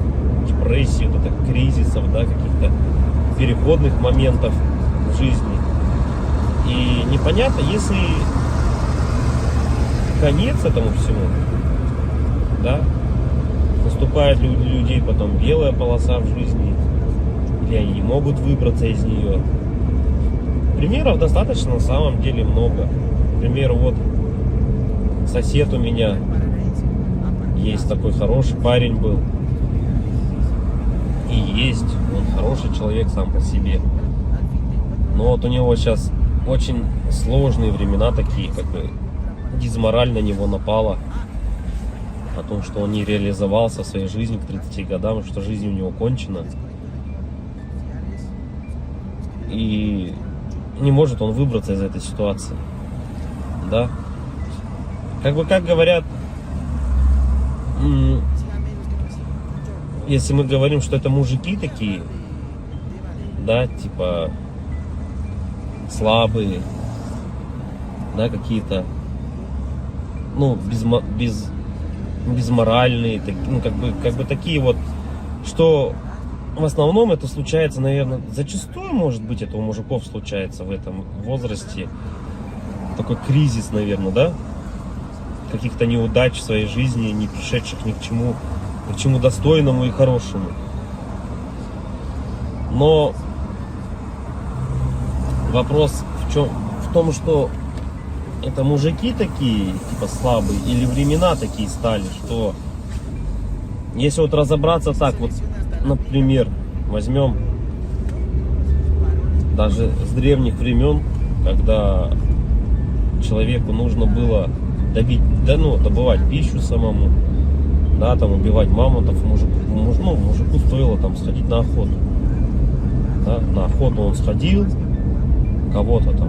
депрессии, вот этих кризисов, да, каких-то переходных моментов в жизни. И непонятно, если конец этому всему, да, наступает у людей потом белая полоса в жизни, или они не могут выбраться из нее. Примеров достаточно на самом деле много. Например, вот сосед у меня есть такой хороший парень был. И есть, он хороший человек сам по себе. Но вот у него сейчас очень сложные времена такие, как бы дизмораль на него напала. О том, что он не реализовался в своей жизни к 30 годам, что жизнь у него кончена. И не может он выбраться из этой ситуации. Да? Как говорят, если мы говорим, что это мужики такие, да, типа слабые, да, какие-то, ну, безморальные, ну, как бы такие вот, что в основном это случается, наверное, зачастую, может быть, это у мужиков случается в этом возрасте, такой кризис, наверное, да, каких-то неудач в своей жизни, не пришедших ни к чему достойному и хорошему. Но вопрос в том, что это мужики такие, типа слабые, или времена такие стали, что если вот разобраться так, вот, например, возьмем даже с древних времен, когда человеку нужно было добывать пищу самому, да, там убивать мамонтов, мужику стоило там сходить на охоту. Да, на охоту он сходил, кого-то там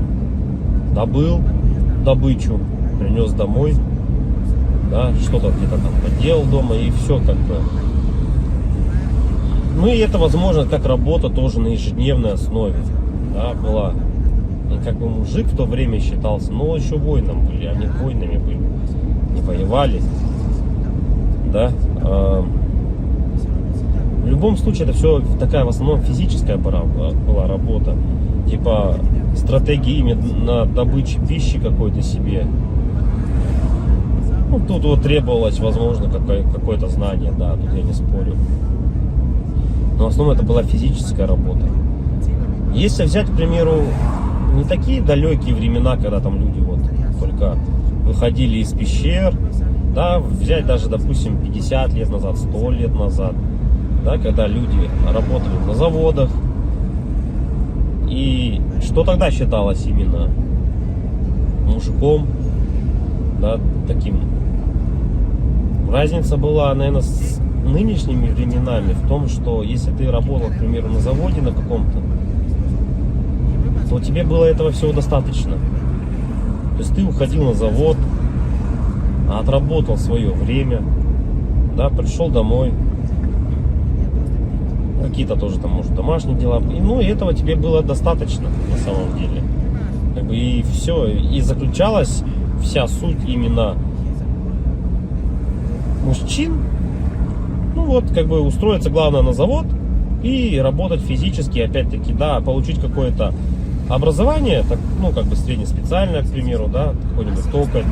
добыл добычу, принес домой, да, что-то где-то там поделал дома, и все как бы. Ну и это, возможно, как работа тоже на ежедневной основе, да, была. И как бы мужик в то время считался, но еще воином были, они воинами были, не воевали, да. В любом случае это все такая в основном физическая была работа, типа стратегии именно добычи пищи какой-то себе. Ну, тут вот требовалось, возможно, какое-то знание, да, тут я не спорю. Но в основном это была физическая работа. Если взять, к примеру, не такие далекие времена, когда там люди вот только выходили из пещер, да, взять даже, допустим, 50 лет назад, 100 лет назад, да, когда люди работали на заводах, и что тогда считалось именно мужиком, да, таким. Разница была, наверное, с нынешними временами в том, что если ты работал, к примеру, на заводе на каком-то, то тебе было этого всего достаточно. То есть ты уходил на завод, отработал свое время, да, пришел домой, какие-то тоже там, может, домашние дела, и этого тебе было достаточно на самом деле. Как бы и все, и заключалась вся суть именно мужчин. Ну вот, как бы устроиться главное на завод и работать физически, опять-таки, да, получить какое-то образование, так, ну, как бы среднеспециальное, к примеру, да, какой-нибудь токарь,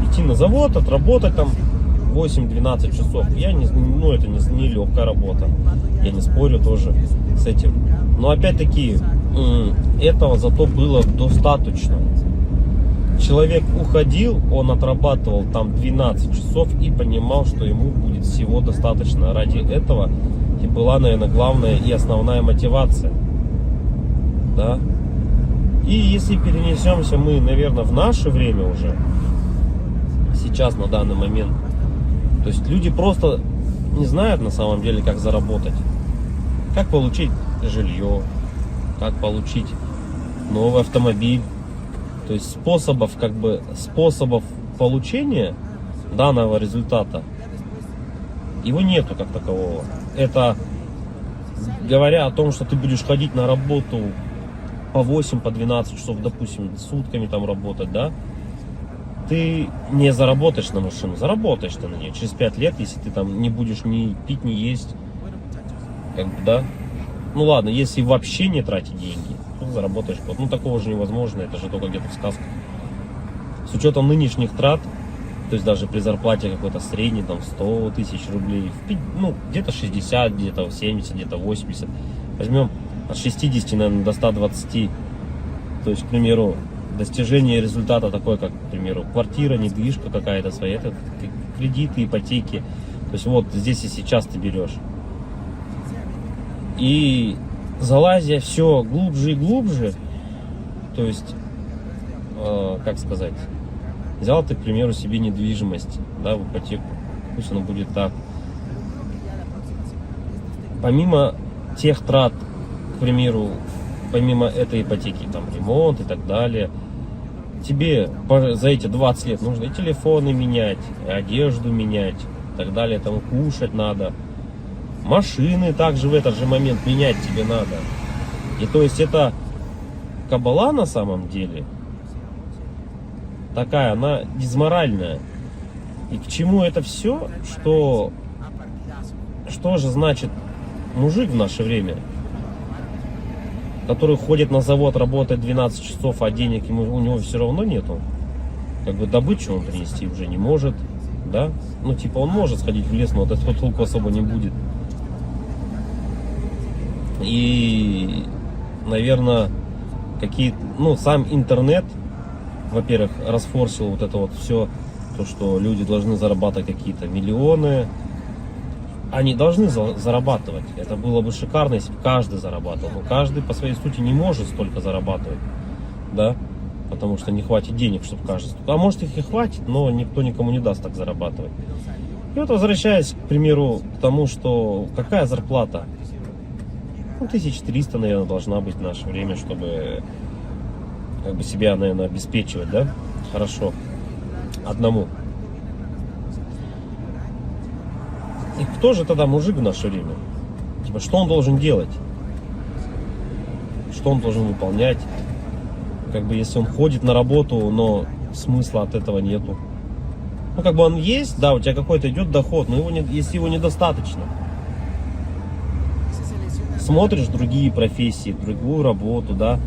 идти на завод, отработать там 8-12 часов. Это не легкая работа, я не спорю тоже с этим. Но опять-таки, этого зато было достаточно. Человек уходил, он отрабатывал там 12 часов и понимал, что ему будет всего достаточно. Ради этого и была, наверное, главная и основная мотивация. Да? И если перенесемся мы, наверное, в наше время уже, сейчас, на данный момент, то есть люди просто не знают на самом деле, как заработать, как получить жилье, как получить новый автомобиль. То есть способов получения данного результата его нету как такового. Это говоря о том, что ты будешь ходить на работу по 8, по 12 часов, допустим, сутками там работать, да, ты не заработаешь на машину, заработаешь ты на нее через 5 лет, если ты там не будешь ни пить, ни есть, как бы, да. Ну ладно, если вообще не тратить деньги, то заработаешь. Ну такого же невозможно, это же только где-то в сказках. С учетом нынешних трат, то есть даже при зарплате какой-то средней, там 100 тысяч рублей, ну где-то 60, где-то 70, где-то 80, возьмем от 60, наверное, до 120, то есть, к примеру, достижение результата такой, как, к примеру, квартира, недвижка какая-то своя, это кредиты, ипотеки, то есть вот здесь и сейчас ты берешь. И залазя все глубже и глубже, то есть, как сказать, взял ты, к примеру, себе недвижимость, да, в ипотеку, пусть оно будет так. Помимо тех трат, к примеру, помимо этой ипотеки, там, ремонт и так далее, тебе за эти 20 лет нужно и телефоны менять, и одежду менять, и так далее, там, кушать надо. Машины также в этот же момент менять тебе надо. И то есть это кабала на самом деле такая, она дизморальная. И к чему это все? Что же значит мужик в наше время, который ходит на завод, работает 12 часов, а денег у него все равно нету. Как бы добычу он принести уже не может, да? Ну типа он может сходить в лес, но от этого толку особо не будет. И, наверное, сам интернет, во-первых, расфорсил вот это вот все, то, что люди должны зарабатывать какие-то миллионы. Они должны зарабатывать. Это было бы шикарно, если бы каждый зарабатывал. Но каждый по своей сути не может столько зарабатывать, да, потому что не хватит денег, чтобы каждый. А может их и хватит, но никто никому не даст так зарабатывать. И вот возвращаясь, к примеру, к тому, что какая зарплата? 1300, наверное, должна быть в наше время, чтобы как бы себя, наверное, обеспечивать, да? Хорошо. Одному. И кто же тогда мужик в наше время? Типа, что он должен делать? Что он должен выполнять? Как бы, если он ходит на работу, но смысла от этого нету. Ну, как бы он есть, да, у тебя какой-то идет доход, но если его недостаточно. Смотришь другие профессии, другую работу, да,